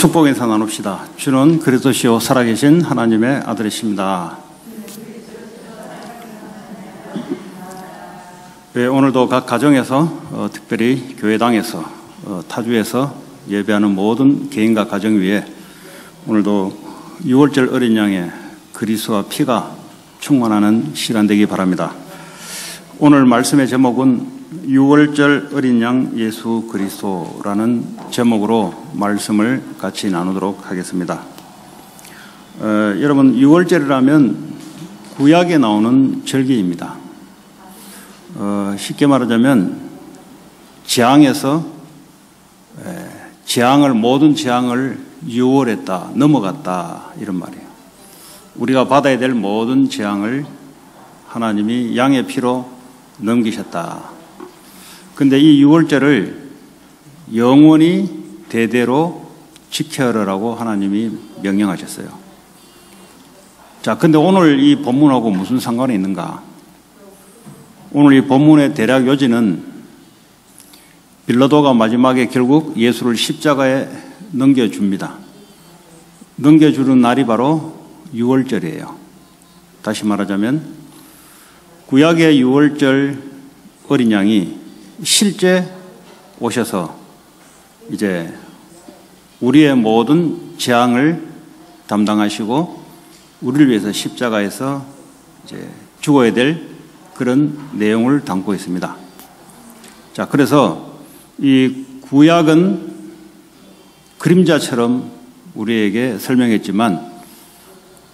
축복 인사 나눕시다. 주는 그리스도시요 살아계신 하나님의 아들이십니다. 오늘도 각 가정에서 특별히 교회당에서 타주에서 예배하는 모든 개인과 가정 위에 오늘도 6월절 어린 양의 그리스도와 피가 충만하는 시간 되기 바랍니다. 오늘 말씀의 제목은 6월절 어린 양 예수 그리스도라는 제목으로 말씀을 같이 나누도록 하겠습니다. 여러분, 6월절이라면 구약에 나오는 절기입니다. 쉽게 말하자면 재앙에서 모든 재앙을 유월했다, 넘어갔다, 이런 말이에요. 우리가 받아야 될 모든 재앙을 하나님이 양의 피로 넘기셨다. 근데 이 6월절을 영원히 대대로 지켜라라고 하나님이 명령하셨어요. 자, 근데 오늘 이 본문하고 무슨 상관이 있는가? 오늘 이 본문의 대략 요지는 빌라도가 마지막에 결국 예수를 십자가에 넘겨줍니다. 넘겨주는 날이 바로 6월절이에요. 다시 말하자면 구약의 6월절 어린 양이 실제 오셔서 이제 우리의 모든 재앙을 담당하시고 우리를 위해서 십자가에서 이제 죽어야 될 그런 내용을 담고 있습니다. 자, 그래서 이 구약은 그림자처럼 우리에게 설명했지만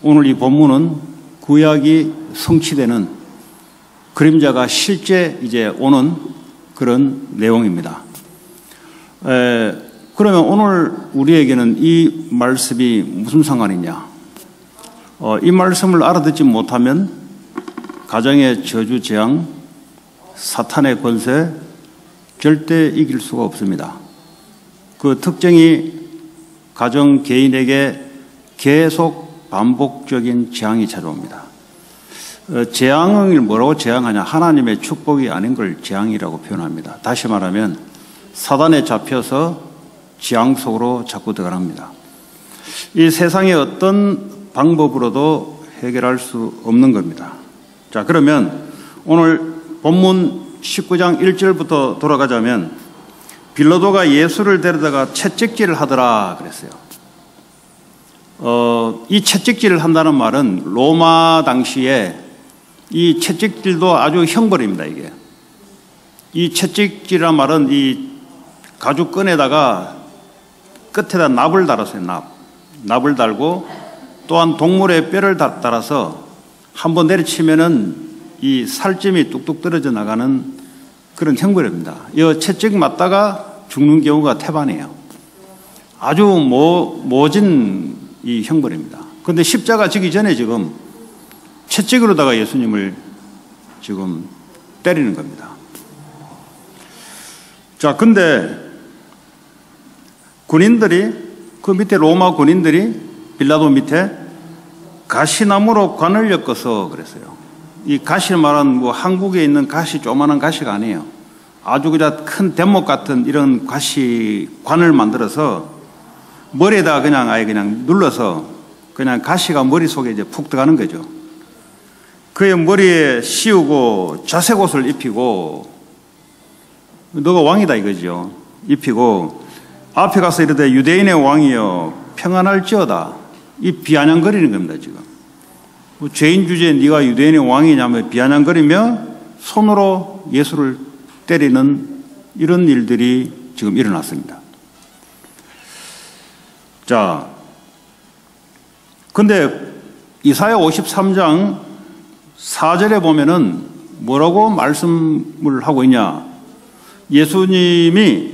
오늘 이 본문은 구약이 성취되는 그림자가 실제 이제 오는 그런 내용입니다. 그러면 오늘 우리에게는 이 말씀이 무슨 상관이냐? 이 말씀을 알아듣지 못하면 가정의 저주, 재앙, 사탄의 권세 절대 이길 수가 없습니다. 그 특징이 가정 개인에게 계속 반복적인 재앙이 찾아옵니다. 재앙을 뭐라고 재앙하냐? 하나님의 축복이 아닌 걸 재앙이라고 표현합니다. 다시 말하면 사단에 잡혀서 재앙 속으로 자꾸 들어갑니다. 이 세상의 어떤 방법으로도 해결할 수 없는 겁니다. 자, 그러면 오늘 본문 19장 1절부터 돌아가자면 빌라도가 예수를 데려다가 채찍질을 하더라 그랬어요. 이 채찍질을 한다는 말은 로마 당시에 이 채찍질도 아주 형벌입니다. 이게 이 채찍질이란 말은 이 가죽끈에다가 끝에다 납을 달았어요. 납을 달고 또한 동물의 뼈를 달아서 한번 내리치면은 이 살점이 뚝뚝 떨어져 나가는 그런 형벌입니다. 이 채찍 맞다가 죽는 경우가 태반이에요. 아주 모진 이 형벌입니다. 그런데 십자가 지기 전에 지금 채찍으로다가 예수님을 지금 때리는 겁니다. 자, 근데 군인들이 그 밑에 로마 군인들이 빌라도 밑에 가시나무로 관을 엮어서 그랬어요. 이 가시 말은 뭐 한국에 있는 가시 조그마한 가시가 아니에요. 아주 그냥 큰 대목 같은 이런 가시 관을 만들어서 머리에다가 그냥 아예 그냥 눌러서 그냥 가시가 머릿속에 이제 푹 들어가는 거죠. 그의 머리에 씌우고 자색 옷을 입히고 너가 왕이다 이거죠. 입히고 앞에 가서 이르되 유대인의 왕이여 평안할지어다. 이 비아냥거리는 겁니다. 지금 죄인 주제에 네가 유대인의 왕이냐며 비아냥거리며 손으로 예수를 때리는 이런 일들이 지금 일어났습니다. 자, 근데 이사야 53장 4절에 보면은 뭐라고 말씀을 하고 있냐? 예수님이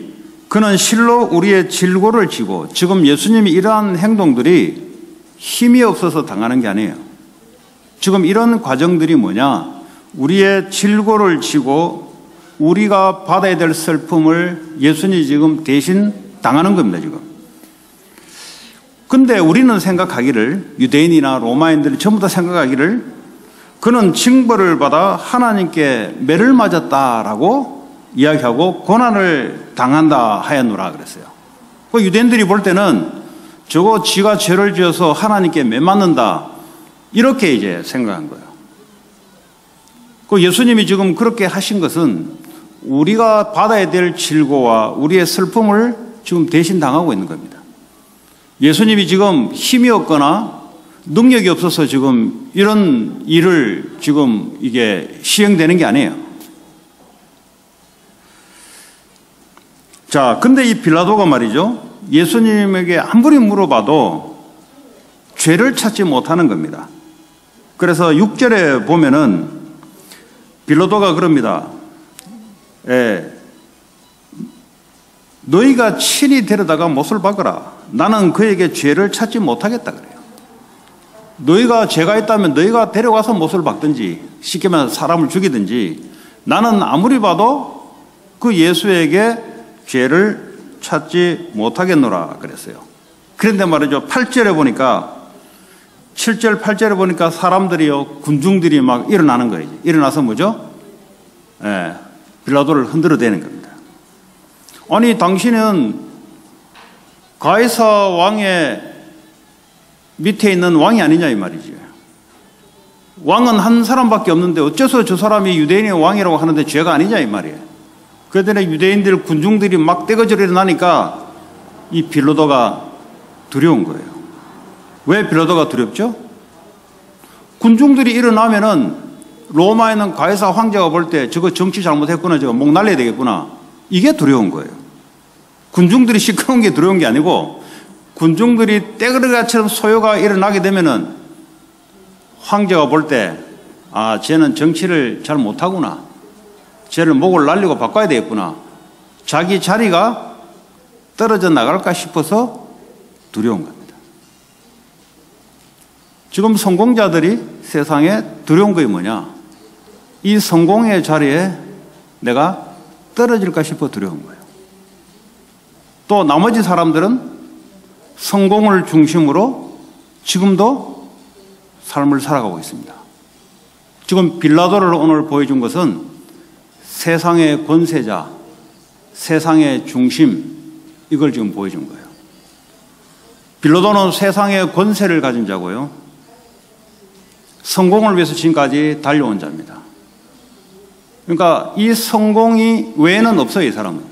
그는 실로 우리의 질고를 지고, 지금 예수님이 이러한 행동들이 힘이 없어서 당하는 게 아니에요. 지금 이런 과정들이 뭐냐? 우리의 질고를 지고 우리가 받아야 될 슬픔을 예수님이 지금 대신 당하는 겁니다, 지금. 근데 우리는 생각하기를, 유대인이나 로마인들이 전부 다 생각하기를 그는 징벌을 받아 하나님께 매를 맞았다라고 이야기하고 고난을 당한다 하였노라 그랬어요. 그 유대인들이 볼 때는 저거 지가 죄를 지어서 하나님께 매맞는다. 이렇게 이제 생각한 거예요. 그 예수님이 지금 그렇게 하신 것은 우리가 받아야 될 질고와 우리의 슬픔을 지금 대신 당하고 있는 겁니다. 예수님이 지금 힘이 없거나 능력이 없어서 지금 이런 일을 지금 이게 시행되는 게 아니에요. 자, 근데 이 빌라도가 말이죠. 예수님에게 아무리 물어봐도 죄를 찾지 못하는 겁니다. 그래서 6절에 보면은 빌라도가 그럽니다. 너희가 친히 데려다가 못을 박으라. 나는 그에게 죄를 찾지 못하겠다 그래요. 너희가 죄가 있다면 너희가 데려가서 못을 박든지 쉽게 말해서 사람을 죽이든지 나는 아무리 봐도 그 예수에게 죄를 찾지 못하겠노라 그랬어요. 그런데 말이죠. 8절에 보니까 7절 8절에 보니까 사람들이요 군중들이 막 일어나는 거예요. 일어나서 뭐죠? 빌라도를 흔들어대는 겁니다. 아니 당신은 가이사 왕의 밑에 있는 왕이 아니냐 이 말이지. 왕은 한 사람밖에 없는데 어째서 저 사람이 유대인의 왕이라고 하는데 죄가 아니냐 이 말이에요. 그랬더니 유대인들 군중들이 막 떼거지로 일어나니까 이 빌라도가 두려운 거예요. 왜 빌라도가 두렵죠? 군중들이 일어나면은 로마에 있는 가이사 황제가 볼 때 저거 정치 잘못했구나, 저거 목 날려야 되겠구나. 이게 두려운 거예요. 군중들이 시끄러운 게 두려운 게 아니고 군중들이 떼거리가처럼 소요가 일어나게 되면은 황제가 볼 때 아, 쟤는 정치를 잘 못하구나. 쟤를 목을 날리고 바꿔야 되겠구나. 자기 자리가 떨어져 나갈까 싶어서 두려운 겁니다. 지금 성공자들이 세상에 두려운 것이 뭐냐? 이 성공의 자리에 내가 떨어질까 싶어 두려운 거예요. 또 나머지 사람들은 성공을 중심으로 지금도 삶을 살아가고 있습니다. 지금 빌라도를 오늘 보여준 것은 세상의 권세자, 세상의 중심, 이걸 지금 보여준 거예요. 빌라도는 세상의 권세를 가진 자고요. 성공을 위해서 지금까지 달려온 자입니다. 그러니까 이 성공이 외에는 없어요, 이 사람은.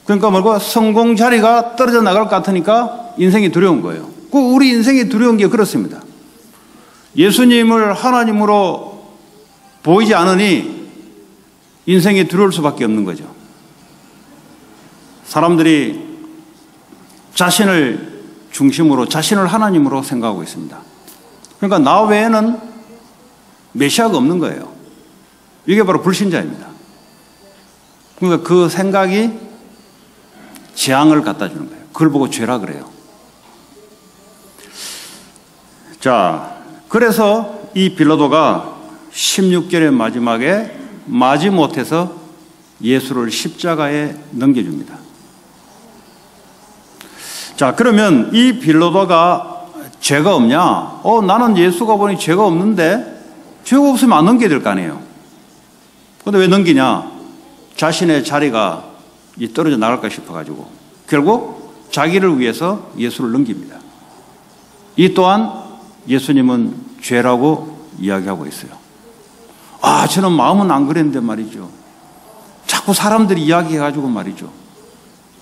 그러니까 뭐고 성공 자리가 떨어져 나갈 것 같으니까 인생이 두려운 거예요. 우리 인생이 두려운 게 그렇습니다. 예수님을 하나님으로 보이지 않으니 인생이 두려울 수밖에 없는 거죠. 사람들이 자신을 중심으로 자신을 하나님으로 생각하고 있습니다. 그러니까 나 외에는 메시아가 없는 거예요. 이게 바로 불신자입니다. 그러니까 그 생각이 재앙을 갖다 주는 거예요. 그걸 보고 죄라 그래요. 자, 그래서 이 빌라도가 16절의 마지막에 마지못해서 예수를 십자가에 넘겨줍니다. 자, 그러면 이 빌라도가 죄가 없냐? 나는 예수가 보니 죄가 없는데 죄가 없으면 안 넘겨야 될 거 아니에요. 그런데 왜 넘기냐? 자신의 자리가 떨어져 나갈까 싶어가지고 결국 자기를 위해서 예수를 넘깁니다. 이 또한 예수님은 죄라고 이야기하고 있어요. 아, 저는 마음은 안 그랬는데 말이죠. 자꾸 사람들이 이야기해가지고 말이죠.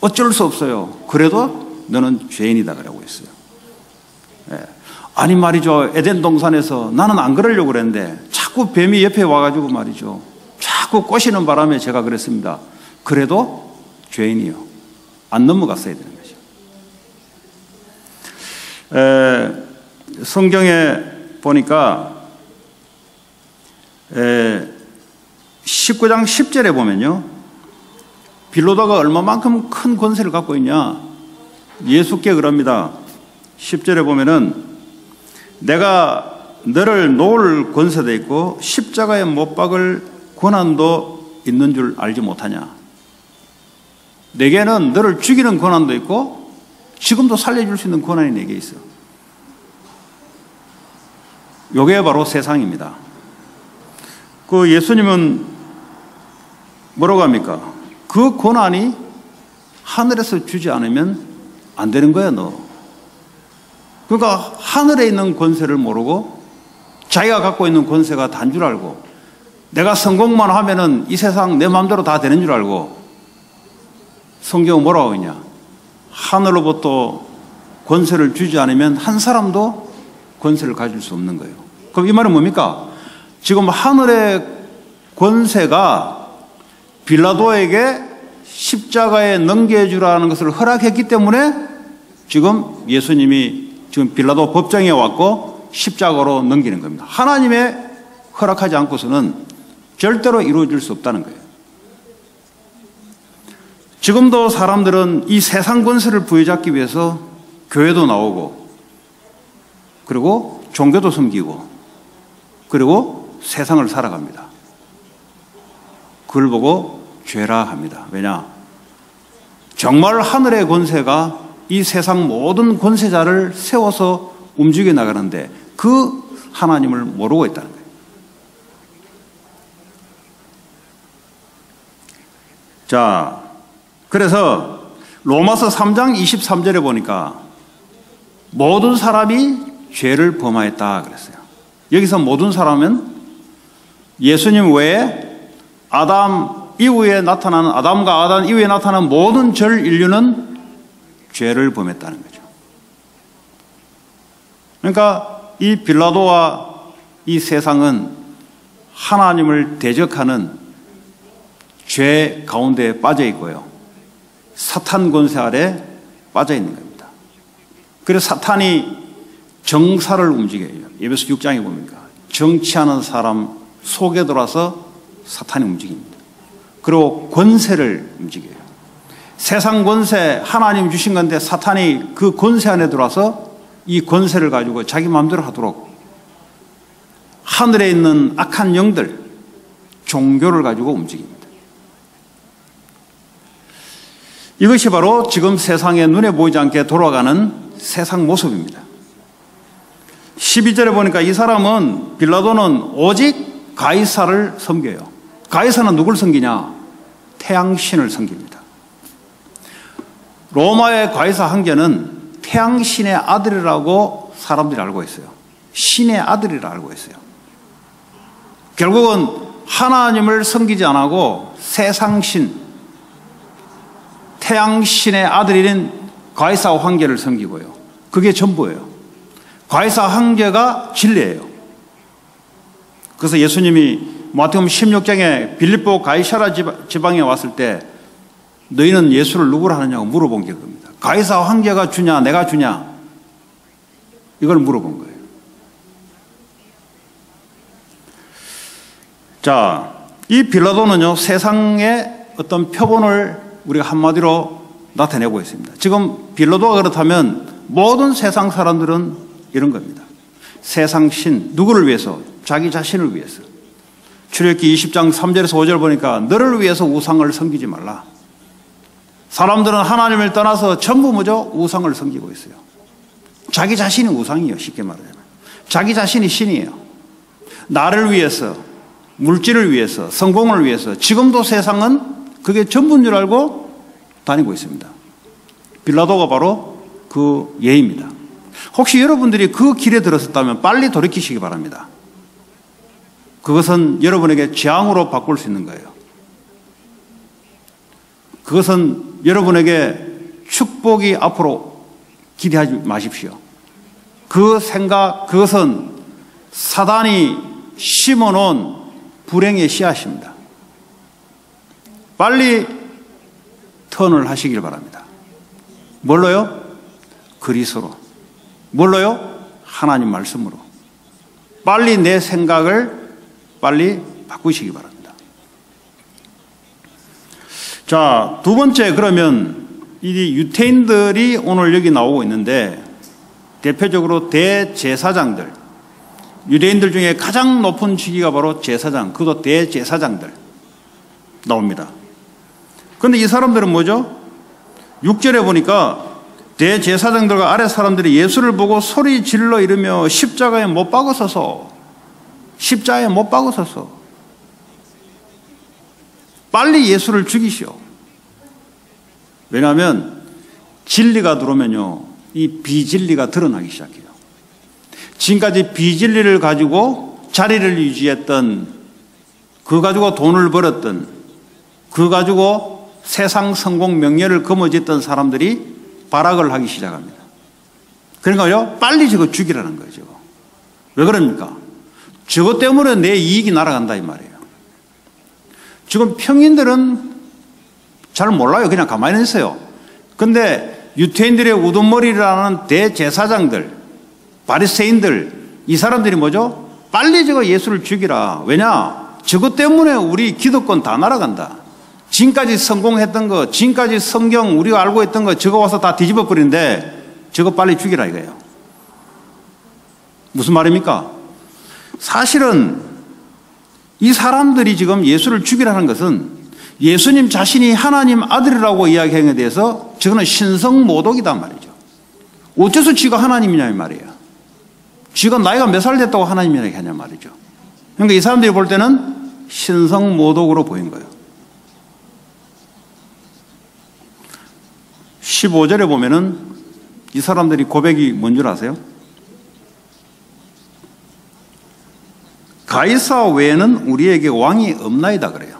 어쩔 수 없어요. 그래도 너는 죄인이다 그러고 있어요. 예. 아니 말이죠. 에덴 동산에서 나는 안 그러려고 그랬는데 자꾸 뱀이 옆에 와가지고 말이죠. 자꾸 꼬시는 바람에 제가 그랬습니다. 그래도 죄인이요. 안 넘어갔어야 되는 거죠. 성경에 보니까 19장 10절에 보면요. 빌라도가 얼마만큼 큰 권세를 갖고 있냐. 예수께 그럽니다. 10절에 보면은 내가 너를 놓을 권세도 있고 십자가에 못 박을 권한도 있는 줄 알지 못하냐. 내게는 너를 죽이는 권한도 있고 지금도 살려줄 수 있는 권한이 내게 있어. 이게 바로 세상입니다. 그 예수님은 뭐라고 합니까? 그 권한이 하늘에서 주지 않으면 안 되는 거야, 너. 그러니까 하늘에 있는 권세를 모르고 자기가 갖고 있는 권세가 다인 줄 알고 내가 성공만 하면은 이 세상 내 마음대로 다 되는 줄 알고 성경은 뭐라고 하냐? 하늘로부터 권세를 주지 않으면 한 사람도 권세를 가질 수 없는 거예요. 그럼 이 말은 뭡니까? 지금 하늘의 권세가 빌라도에게 십자가에 넘겨주라는 것을 허락했기 때문에 지금 예수님이 지금 빌라도 법정에 왔고 십자가로 넘기는 겁니다. 하나님의 허락하지 않고서는 절대로 이루어질 수 없다는 거예요. 지금도 사람들은 이 세상 권세를 부여잡기 위해서 교회도 나오고 그리고 종교도 섬기고 그리고 세상을 살아갑니다. 그걸 보고 죄라 합니다. 왜냐? 정말 하늘의 권세가 이 세상 모든 권세자를 세워서 움직여 나가는데 그 하나님을 모르고 있다는 거예요. 자, 그래서 로마서 3장 23절에 보니까 모든 사람이 죄를 범하였다 그랬어요. 여기서 모든 사람은 예수님 외에 아담 이후에 나타나는 아담과 아담 이후에 나타나는 모든 전 인류는 죄를 범했다는 거죠. 그러니까 이 빌라도와 이 세상은 하나님을 대적하는 죄 가운데 빠져 있고요. 사탄 권세 아래 빠져 있는 겁니다. 그래서 사탄이 정사를 움직여요. 에베소 6장에 보니까 정치하는 사람 속에 들어와서 사탄이 움직입니다. 그리고 권세를 움직여요. 세상 권세 하나님 주신 건데 사탄이 그 권세 안에 들어와서 이 권세를 가지고 자기 마음대로 하도록 하늘에 있는 악한 영들 종교를 가지고 움직입니다. 이것이 바로 지금 세상에 눈에 보이지 않게 돌아가는 세상 모습입니다. 12절에 보니까 이 사람은 빌라도는 오직 가이사를 섬겨요. 가이사는 누굴 섬기냐? 태양신을 섬깁니다. 로마의 가이사 황제는 태양신의 아들이라고 사람들이 알고 있어요. 신의 아들이라 알고 있어요. 결국은 하나님을 섬기지 않고 세상신 태양신의 아들인 가이사 황제를 섬기고요. 그게 전부예요. 가이사 황제가 진리예요. 그래서 예수님이 마태복음 16장에 빌립보 가이사라 지방에 왔을 때 너희는 예수를 누구로 하느냐고 물어본 게 그겁니다. 가이사 황제가 주냐 내가 주냐 이걸 물어본 거예요. 자, 이 빌라도는요 세상의 어떤 표본을 우리가 한마디로 나타내고 있습니다. 지금 빌라도가 그렇다면 모든 세상 사람들은 이런 겁니다. 세상 신 누구를 위해서? 자기 자신을 위해서. 출애굽기 20장 3절에서 5절 보니까 너를 위해서 우상을 섬기지 말라. 사람들은 하나님을 떠나서 전부 뭐죠? 우상을 섬기고 있어요. 자기 자신이 우상이에요. 쉽게 말하자면. 자기 자신이 신이에요. 나를 위해서, 물질을 위해서, 성공을 위해서 지금도 세상은 그게 전부인 줄 알고 다니고 있습니다. 빌라도가 바로 그 예입니다. 혹시 여러분들이 그 길에 들었었다면 빨리 돌이키시기 바랍니다. 그것은 여러분에게 재앙으로 바꿀 수 있는 거예요. 그것은 여러분에게 축복이 앞으로 기대하지 마십시오. 그 생각, 그것은 사단이 심어놓은 불행의 씨앗입니다. 빨리 턴을 하시길 바랍니다. 뭘로요? 그리스도로. 뭘로요? 하나님 말씀으로. 빨리 내 생각을 빨리 바꾸시기 바랍니다. 자, 두 번째 그러면 이 유태인들이 오늘 여기 나오고 있는데 대표적으로 대제사장들, 유대인들 중에 가장 높은 직위가 바로 제사장, 그것도 대제사장들 나옵니다. 그런데 이 사람들은 뭐죠? 6절에 보니까 대제사장들과 아래 사람들이 예수를 보고 소리 질러 이르며 십자가에 못 박으소서, 십자가에 못 박으소서, 빨리 예수를 죽이시오. 왜냐하면 진리가 들어오면요, 이 비진리가 드러나기 시작해요. 지금까지 비진리를 가지고 자리를 유지했던, 그 가지고 돈을 벌었던, 그 가지고 세상 성공 명예를 거머쥐었던 사람들이 발악을 하기 시작합니다. 그러니까요, 빨리 저거 죽이라는 거죠. 왜 그럽니까? 저것 때문에 내 이익이 날아간다 이 말이에요. 지금 평인들은 잘 몰라요. 그냥 가만히 있어요. 근데 유태인들의 우두머리라는 대제사장들, 바리새인들, 이 사람들이 뭐죠? 빨리 저거 예수를 죽이라. 왜냐? 저것 때문에 우리 기득권 다 날아간다. 지금까지 성공했던 거, 지금까지 성경 우리가 알고 있던 거 저거 와서 다 뒤집어 버리는데 저거 빨리 죽이라 이거예요. 무슨 말입니까? 사실은 이 사람들이 지금 예수를 죽이라는 것은 예수님 자신이 하나님 아들이라고 이야기하는 데 대해서 저거는 신성모독이단 말이죠. 어째서 쥐가 하나님이냐 이 말이에요. 쥐가 나이가 몇 살 됐다고 하나님이라고 하냐 말이죠. 그러니까 이 사람들이 볼 때는 신성모독으로 보인 거예요. 15절에 보면은 이 사람들이 고백이 뭔 줄 아세요? 가이사 외에는 우리에게 왕이 없나이다 그래요.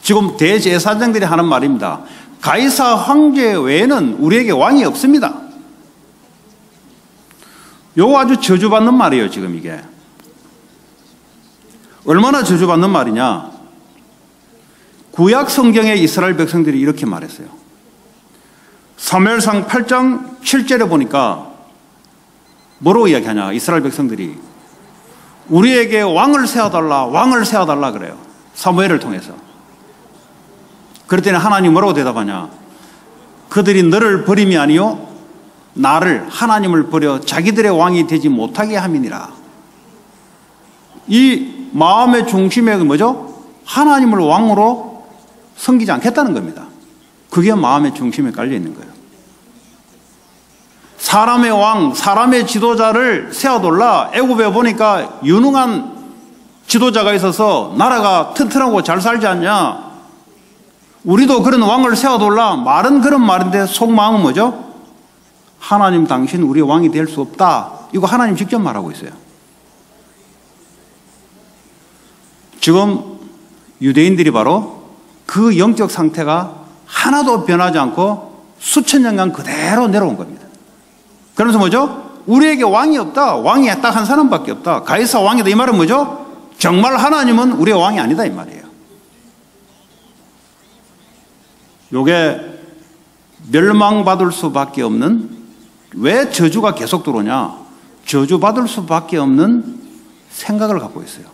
지금 대제사장들이 하는 말입니다. 가이사 황제 외에는 우리에게 왕이 없습니다. 요거 아주 저주받는 말이에요. 지금 이게 얼마나 저주받는 말이냐. 구약 성경의 이스라엘 백성들이 이렇게 말했어요. 사무엘상 8장 7절에 보니까 뭐라고 이야기하냐. 이스라엘 백성들이 우리에게 왕을 세워달라, 왕을 세워달라 그래요. 사무엘을 통해서. 그랬더니 하나님 뭐라고 대답하냐. 그들이 너를 버림이 아니요 나를, 하나님을 버려 자기들의 왕이 되지 못하게 함이니라. 이 마음의 중심에 뭐죠? 하나님을 왕으로 섬기지 않겠다는 겁니다. 그게 마음의 중심에 깔려 있는 거예요. 사람의 왕, 사람의 지도자를 세워둘라. 애굽에 보니까 유능한 지도자가 있어서 나라가 튼튼하고 잘 살지 않냐. 우리도 그런 왕을 세워둘라. 말은 그런 말인데 속마음은 뭐죠? 하나님 당신 우리의 왕이 될 수 없다. 이거 하나님 직접 말하고 있어요. 지금 유대인들이 바로 그 영적 상태가 하나도 변하지 않고 수천 년간 그대로 내려온 겁니다. 그러면서 뭐죠? 우리에게 왕이 없다. 왕이 딱 한 사람밖에 없다. 가이사 왕이다. 이 말은 뭐죠? 정말 하나님은 우리의 왕이 아니다 이 말이에요. 요게 멸망받을 수밖에 없는, 왜 저주가 계속 들어오냐? 저주받을 수밖에 없는 생각을 갖고 있어요.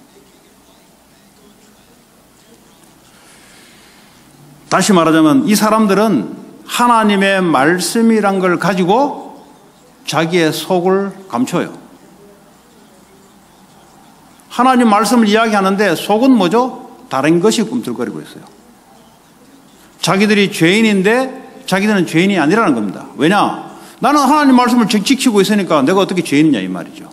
다시 말하자면 이 사람들은 하나님의 말씀이란 걸 가지고 자기의 속을 감춰요. 하나님 말씀을 이야기하는데 속은 뭐죠? 다른 것이 꿈틀거리고 있어요. 자기들이 죄인인데 자기들은 죄인이 아니라는 겁니다. 왜냐? 나는 하나님 말씀을 지키고 있으니까 내가 어떻게 죄인이냐 이 말이죠.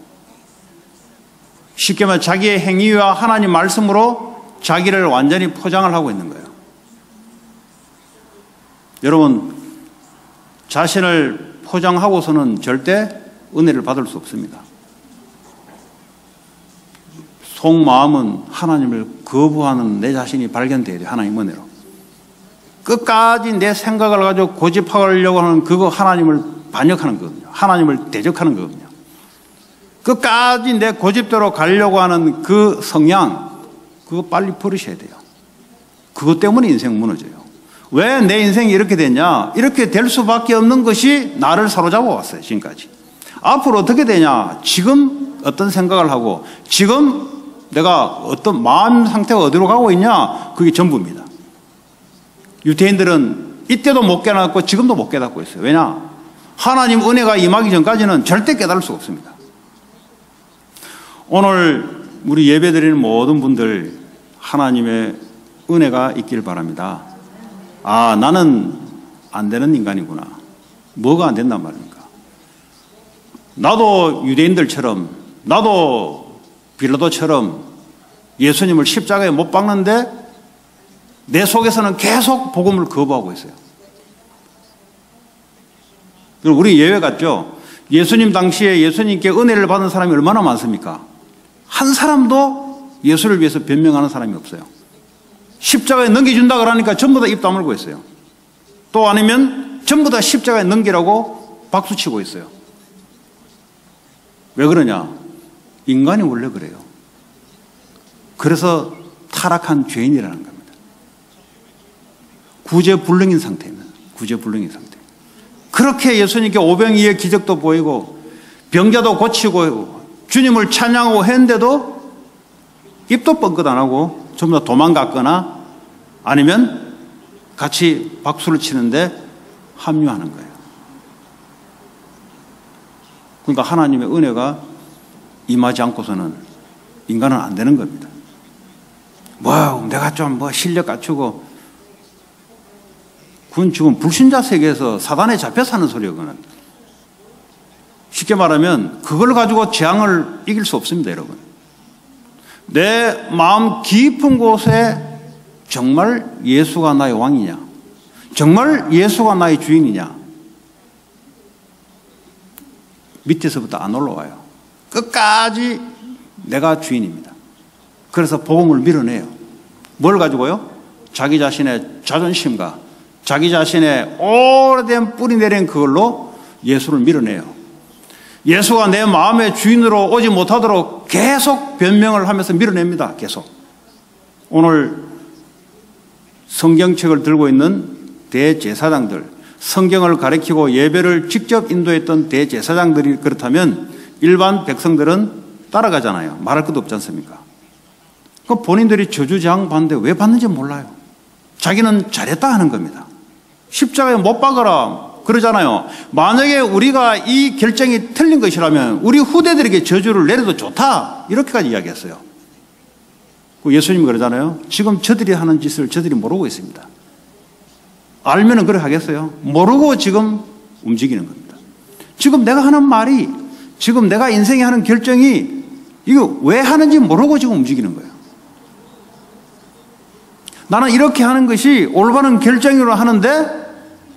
쉽게 말해 자기의 행위와 하나님 말씀으로 자기를 완전히 포장을 하고 있는 거예요. 여러분, 자신을 포장하고서는 절대 은혜를 받을 수 없습니다. 속마음은 하나님을 거부하는 내 자신이 발견돼야 돼요. 하나님 은혜로. 끝까지 내 생각을 가지고 고집하려고 하는 그거 하나님을 반역하는 거거든요. 하나님을 대적하는 거거든요. 끝까지 내 고집대로 가려고 하는 그 성향, 그거 빨리 버리셔야 돼요. 그것 때문에 인생 무너져요. 왜 내 인생이 이렇게 됐냐? 이렇게 될 수밖에 없는 것이 나를 사로잡아 왔어요. 지금까지. 앞으로 어떻게 되냐? 지금 어떤 생각을 하고 지금 내가 어떤 마음 상태가 어디로 가고 있냐? 그게 전부입니다. 유대인들은 이때도 못 깨닫고 지금도 못 깨닫고 있어요. 왜냐? 하나님 은혜가 임하기 전까지는 절대 깨달을 수가 없습니다. 오늘 우리 예배드리는 모든 분들 하나님의 은혜가 있길 바랍니다. 아, 나는 안 되는 인간이구나. 뭐가 안 된단 말입니까? 나도 유대인들처럼, 나도 빌라도처럼 예수님을 십자가에 못 박는데 내 속에서는 계속 복음을 거부하고 있어요. 우리 예외 같죠? 예수님 당시에 예수님께 은혜를 받은 사람이 얼마나 많습니까? 한 사람도 예수를 위해서 변명하는 사람이 없어요. 십자가에 넘겨준다 그러니까 전부 다 입 다물고 있어요. 또 아니면 전부 다 십자가에 넘기라고 박수치고 있어요. 왜 그러냐? 인간이 원래 그래요. 그래서 타락한 죄인이라는 겁니다. 구제불능인 상태입니다. 구제불능인 상태. 그렇게 예수님께 오병이의 기적도 보이고 병자도 고치고 주님을 찬양하고 했는데도 입도 뻥끗 안 하고 전부 다 도망갔거나 아니면 같이 박수를 치는데 합류하는 거예요. 그러니까 하나님의 은혜가 임하지 않고서는 인간은 안 되는 겁니다. 내가 좀 실력 갖추고 그건 지금 불신자 세계에서 사단에 잡혀 사는 소리예요. 그건. 쉽게 말하면 그걸 가지고 재앙을 이길 수 없습니다, 여러분. 내 마음 깊은 곳에 정말 예수가 나의 왕이냐? 정말 예수가 나의 주인이냐? 밑에서부터 안 올라와요. 끝까지 내가 주인입니다. 그래서 복음을 밀어내요. 뭘 가지고요? 자기 자신의 자존심과 자기 자신의 오래된 뿌리 내린 그걸로 예수를 밀어내요. 예수가 내 마음의 주인으로 오지 못하도록 계속 변명을 하면서 밀어냅니다. 계속. 오늘 성경책을 들고 있는 대제사장들, 성경을 가리키고 예배를 직접 인도했던 대제사장들이 그렇다면 일반 백성들은 따라가잖아요. 말할 것도 없지 않습니까? 그 본인들이 저주재앙 받는데 왜 받는지 몰라요. 자기는 잘했다 하는 겁니다. 십자가에 못 박아라 그러잖아요. 만약에 우리가 이 결정이 틀린 것이라면 우리 후대들에게 저주를 내려도 좋다 이렇게까지 이야기했어요. 예수님이 그러잖아요. 지금 저들이 하는 짓을 저들이 모르고 있습니다. 알면은 그래 하겠어요? 모르고 지금 움직이는 겁니다. 지금 내가 하는 말이, 지금 내가 인생에 하는 결정이 이거 왜 하는지 모르고 지금 움직이는 거예요. 나는 이렇게 하는 것이 올바른 결정으로 하는데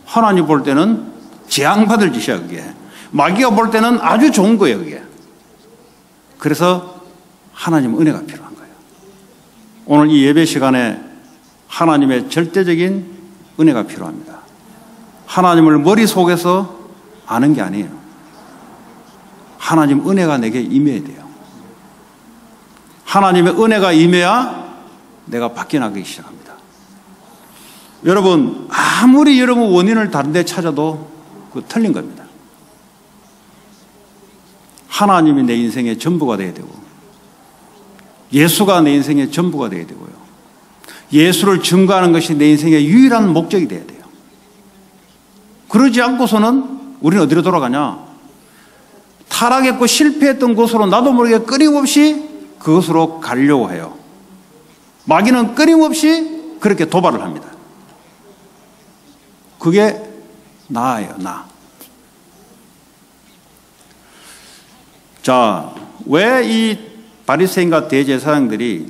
하나님 볼 때는 재앙받을 짓이야 그게. 마귀가 볼 때는 아주 좋은 거예요 그게. 그래서 하나님 은혜가 필요한 거예요. 오늘 이 예배 시간에 하나님의 절대적인 은혜가 필요합니다. 하나님을 머릿속에서 아는 게 아니에요. 하나님 은혜가 내게 임해야 돼요. 하나님의 은혜가 임해야 내가 바뀌어나가기 시작합니다. 여러분, 아무리 여러분 원인을 다른 데 찾아도 그거 틀린 겁니다. 하나님이 내 인생의 전부가 되어야 되고 예수가 내 인생의 전부가 되어야 되고요. 예수를 증거하는 것이 내 인생의 유일한 목적이 되어야 돼요. 그러지 않고서는 우리는 어디로 돌아가냐? 타락했고 실패했던 곳으로 나도 모르게 끊임없이 그것으로 가려고 해요. 마귀는 끊임없이 그렇게 도발을 합니다. 그게 나예요, 나. 자, 왜 이 바리새인과 대제사장들이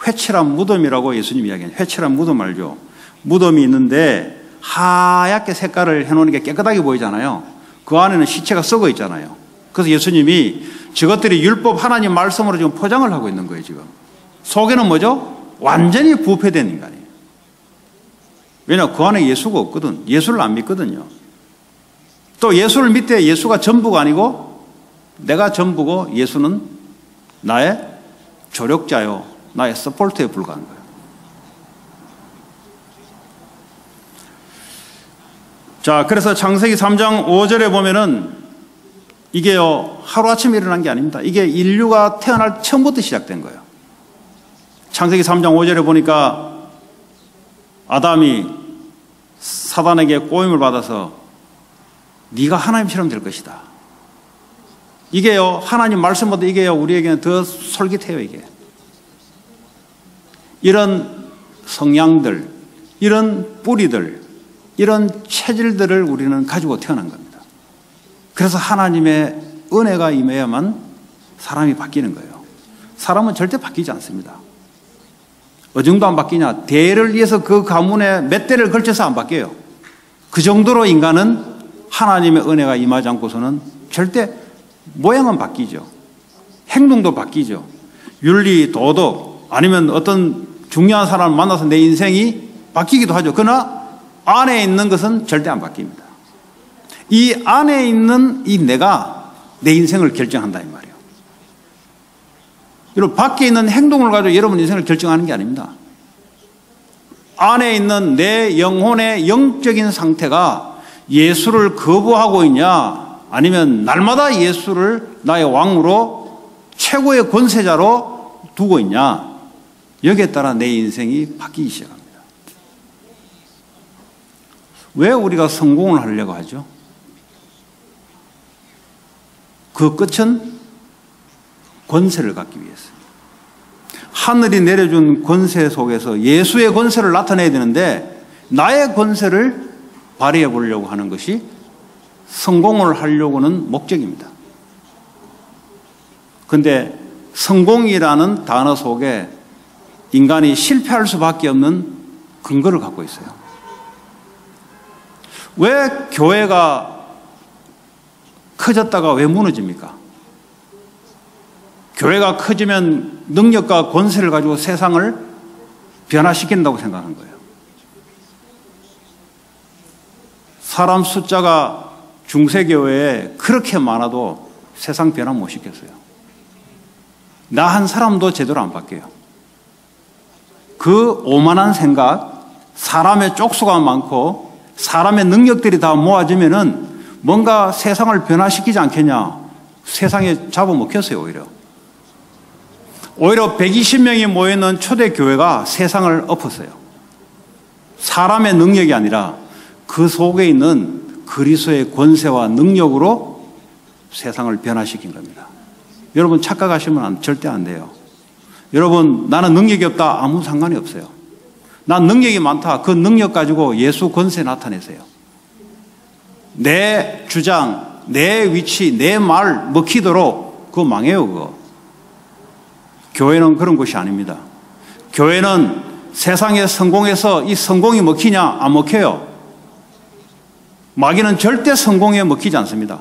회칠한 무덤이라고 예수님이 이야기해요. 회칠한 무덤 알죠? 무덤이 있는데 하얗게 색깔을 해놓은 게 깨끗하게 보이잖아요. 그 안에는 시체가 썩어 있잖아요. 그래서 예수님이 저것들이 율법 하나님 말씀으로 지금 포장을 하고 있는 거예요, 지금. 속에는 뭐죠? 완전히 부패된 인간이에요. 왜냐, 그 안에 예수가 없거든. 예수를 안 믿거든요. 또 예수를 믿되 예수가 전부가 아니고 내가 전부고 예수는 나의 조력자요, 나의 서포트에 불과한 거예요. 자, 그래서 창세기 3장 5절에 보면은 이게요, 하루아침에 일어난 게 아닙니다. 이게 인류가 태어날 처음부터 시작된 거예요. 창세기 3장 5절에 보니까 아담이 사단에게 꼬임을 받아서 네가 하나님처럼 될 것이다. 이게요, 하나님 말씀보다 이게요, 우리에게는 더 솔깃해요, 이게. 이런 성향들, 이런 뿌리들, 이런 체질들을 우리는 가지고 태어난 겁니다. 그래서 하나님의 은혜가 임해야만 사람이 바뀌는 거예요. 사람은 절대 바뀌지 않습니다. 어정도 안 바뀌냐? 대를 위해서 그 가문에 몇 대를 걸쳐서 안 바뀌어요. 그 정도로 인간은 하나님의 은혜가 임하지 않고서는 절대 모양은 바뀌죠. 행동도 바뀌죠. 윤리, 도덕 아니면 어떤 중요한 사람을 만나서 내 인생이 바뀌기도 하죠. 그러나 안에 있는 것은 절대 안 바뀝니다. 이 안에 있는 이 내가 내 인생을 결정한다 이 말이에요. 여러분 밖에 있는 행동을 가지고 여러분 인생을 결정하는 게 아닙니다. 안에 있는 내 영혼의 영적인 상태가 예수를 거부하고 있냐 아니면 날마다 예수를 나의 왕으로 최고의 권세자로 두고 있냐 여기에 따라 내 인생이 바뀌기 시작합니다. 왜 우리가 성공을 하려고 하죠? 그 끝은 권세를 갖기 위해서. 하늘이 내려준 권세 속에서 예수의 권세를 나타내야 되는데 나의 권세를 발휘해 보려고 하는 것이 성공을 하려고는 목적입니다. 그런데 성공이라는 단어 속에 인간이 실패할 수밖에 없는 근거를 갖고 있어요. 왜 교회가 커졌다가 왜 무너집니까? 교회가 커지면 능력과 권세를 가지고 세상을 변화시킨다고 생각한 거예요. 사람 숫자가 중세교회에 그렇게 많아도 세상 변화 못 시켰어요. 나 한 사람도 제대로 안 바뀌어요. 그 오만한 생각, 사람의 쪽수가 많고 사람의 능력들이 다 모아지면은 뭔가 세상을 변화시키지 않겠냐. 세상에 잡아먹혔어요, 오히려. 오히려 120명이 모여있는 초대교회가 세상을 엎었어요. 사람의 능력이 아니라 그 속에 있는 그리스도의 권세와 능력으로 세상을 변화시킨 겁니다. 여러분 착각하시면 절대 안 돼요. 여러분 나는 능력이 없다 아무 상관이 없어요. 난 능력이 많다. 그 능력 가지고 예수 권세 나타내세요. 내 주장, 내 위치, 내 말 먹히도록 그거 망해요. 그거. 교회는 그런 곳이 아닙니다. 교회는 세상에 성공해서 이 성공이 먹히냐 안 먹혀요. 마귀는 절대 성공에 먹히지 않습니다.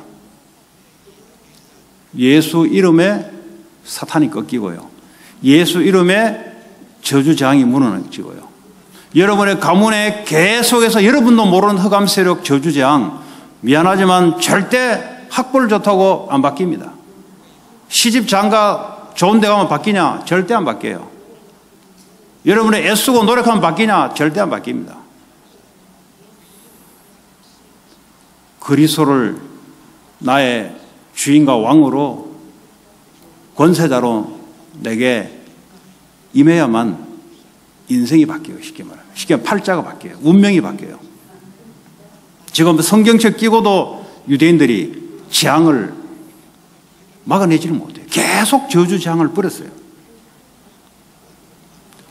예수 이름에 사탄이 꺾이고요. 예수 이름에 저주장이 무너지고요. 여러분의 가문에 계속해서 여러분도 모르는 흑암 세력 저주장 미안하지만 절대 학벌 좋다고 안 바뀝니다. 시집 장가 좋은 데 가면 바뀌냐? 절대 안 바뀌어요. 여러분의 애쓰고 노력하면 바뀌냐? 절대 안 바뀝니다. 그리스도를 나의 주인과 왕으로 권세자로 내게 임해야만 인생이 바뀌어요. 쉽게 말하면. 쉽게 팔자가 바뀌어요. 운명이 바뀌어요. 지금 성경책 끼고도 유대인들이 재앙을 막아내지를 못해요. 계속 저주 재앙을 뿌렸어요.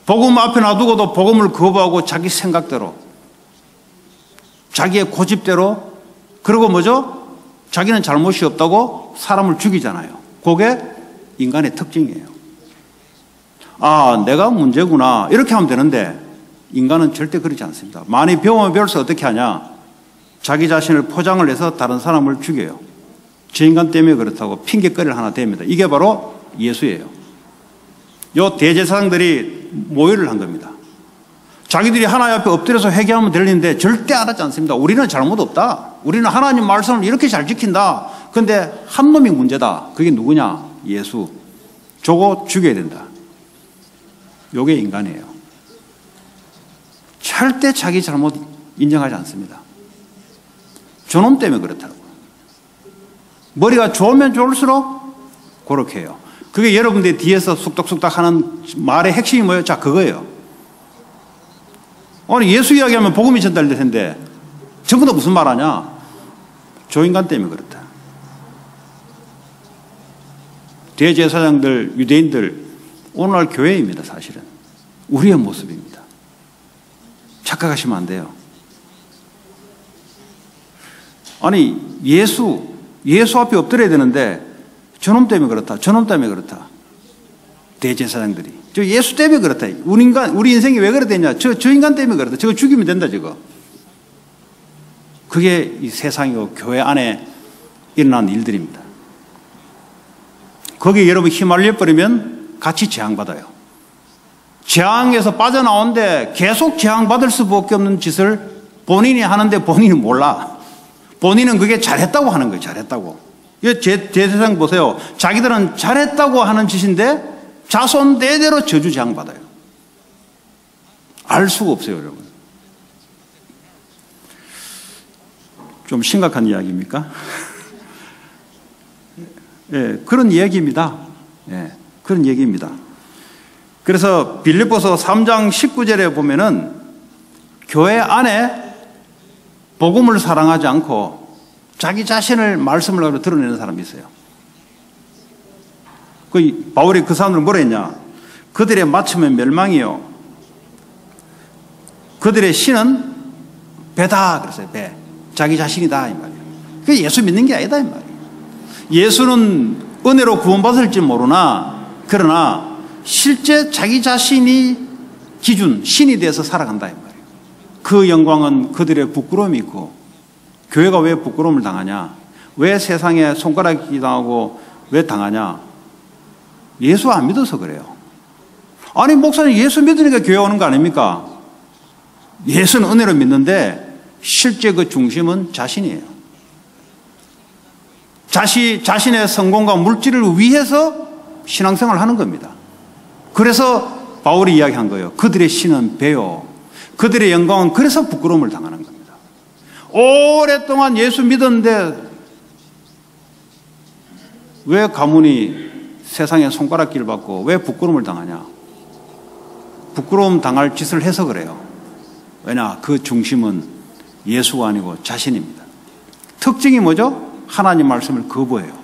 복음 앞에 놔두고도 복음을 거부하고 자기 생각대로 자기의 고집대로 그리고 뭐죠? 자기는 잘못이 없다고 사람을 죽이잖아요. 그게 인간의 특징이에요. 아, 내가 문제구나. 이렇게 하면 되는데 인간은 절대 그렇지 않습니다. 많이 배우면 배울수록 어떻게 하냐? 자기 자신을 포장을 해서 다른 사람을 죽여요. 저 인간 때문에 그렇다고 핑계거리를 하나 댑니다. 이게 바로 예수예요. 요 대제사장들이 모의를 한 겁니다. 자기들이 하나님 앞에 엎드려서 회개하면 될 일인데 절대 안 하지 않습니다. 우리는 잘못 없다. 우리는 하나님 말씀을 이렇게 잘 지킨다. 그런데 한 놈이 문제다. 그게 누구냐? 예수. 저거 죽여야 된다. 요게 인간이에요. 절대 자기 잘못 인정하지 않습니다. 저놈 때문에 그렇다고. 머리가 좋으면 좋을수록 그렇게 해요. 그게 여러분들 뒤에서 쑥덕쑥덕 하는 말의 핵심이 뭐예요? 자, 그거예요. 아니, 예수 이야기하면 복음이 전달될 텐데 전부 다 무슨 말 하냐? 저 인간 때문에 그렇다. 대제사장들, 유대인들, 오늘날 교회입니다, 사실은. 우리의 모습입니다. 착각하시면 안 돼요. 아니, 예수 앞에 엎드려야 되는데 저놈 때문에 그렇다. 저놈 때문에 그렇다. 대제사장들이. 저 예수 때문에 그렇다. 우리 인생이 왜 그래 됐냐? 저 인간 때문에 그렇다. 저거 죽이면 된다, 저거. 그게 이 세상이고 교회 안에 일어난 일들입니다. 거기에 여러분 휘말려 버리면 같이 재앙받아요. 재앙에서 빠져나오는데 계속 재앙받을 수밖에 없는 짓을 본인이 하는데 본인이 몰라. 본인은 그게 잘했다고 하는 거예요. 잘했다고. 제 세상 보세요. 자기들은 잘했다고 하는 짓인데 자손 대대로 저주 재앙받아요. 알 수가 없어요, 여러분. 좀 심각한 이야기입니까? 예, 그런 얘기입니다. 예, 그런 얘기입니다. 그래서 빌립보서 3장 19절에 보면은 교회 안에 복음을 사랑하지 않고 자기 자신을 말씀을 하고 드러내는 사람이 있어요. 바울이 그 사람들 뭐라 했냐? 그들의 마침은 멸망이요. 그들의 신은 배다 그랬어요. 배. 자기 자신이다 이 말이에요. 그게 예수 믿는 게 아니다 이 말이에요. 예수는 은혜로 구원받을지 모르나 그러나 실제 자기 자신이 기준, 신이 돼서 살아간다 이 말이에요. 그 영광은 그들의 부끄러움이 있고 교회가 왜 부끄러움을 당하냐? 왜 세상에 손가락이 당하고 왜 당하냐? 예수 안 믿어서 그래요. 아니 목사님 예수 믿으니까 교회 오는 거 아닙니까? 예수는 은혜로 믿는데 실제 그 중심은 자신이에요. 자신의 성공과 물질을 위해서 신앙생활을 하는 겁니다. 그래서 바울이 이야기한 거예요. 그들의 신은 배요. 그들의 영광은 그래서 부끄러움을 당하는 겁니다. 오랫동안 예수 믿었는데 왜 가문이 세상에 손가락질 받고 왜 부끄러움을 당하냐? 부끄러움 당할 짓을 해서 그래요. 왜냐? 그 중심은 예수가 아니고 자신입니다. 특징이 뭐죠? 하나님 말씀을 거부해요.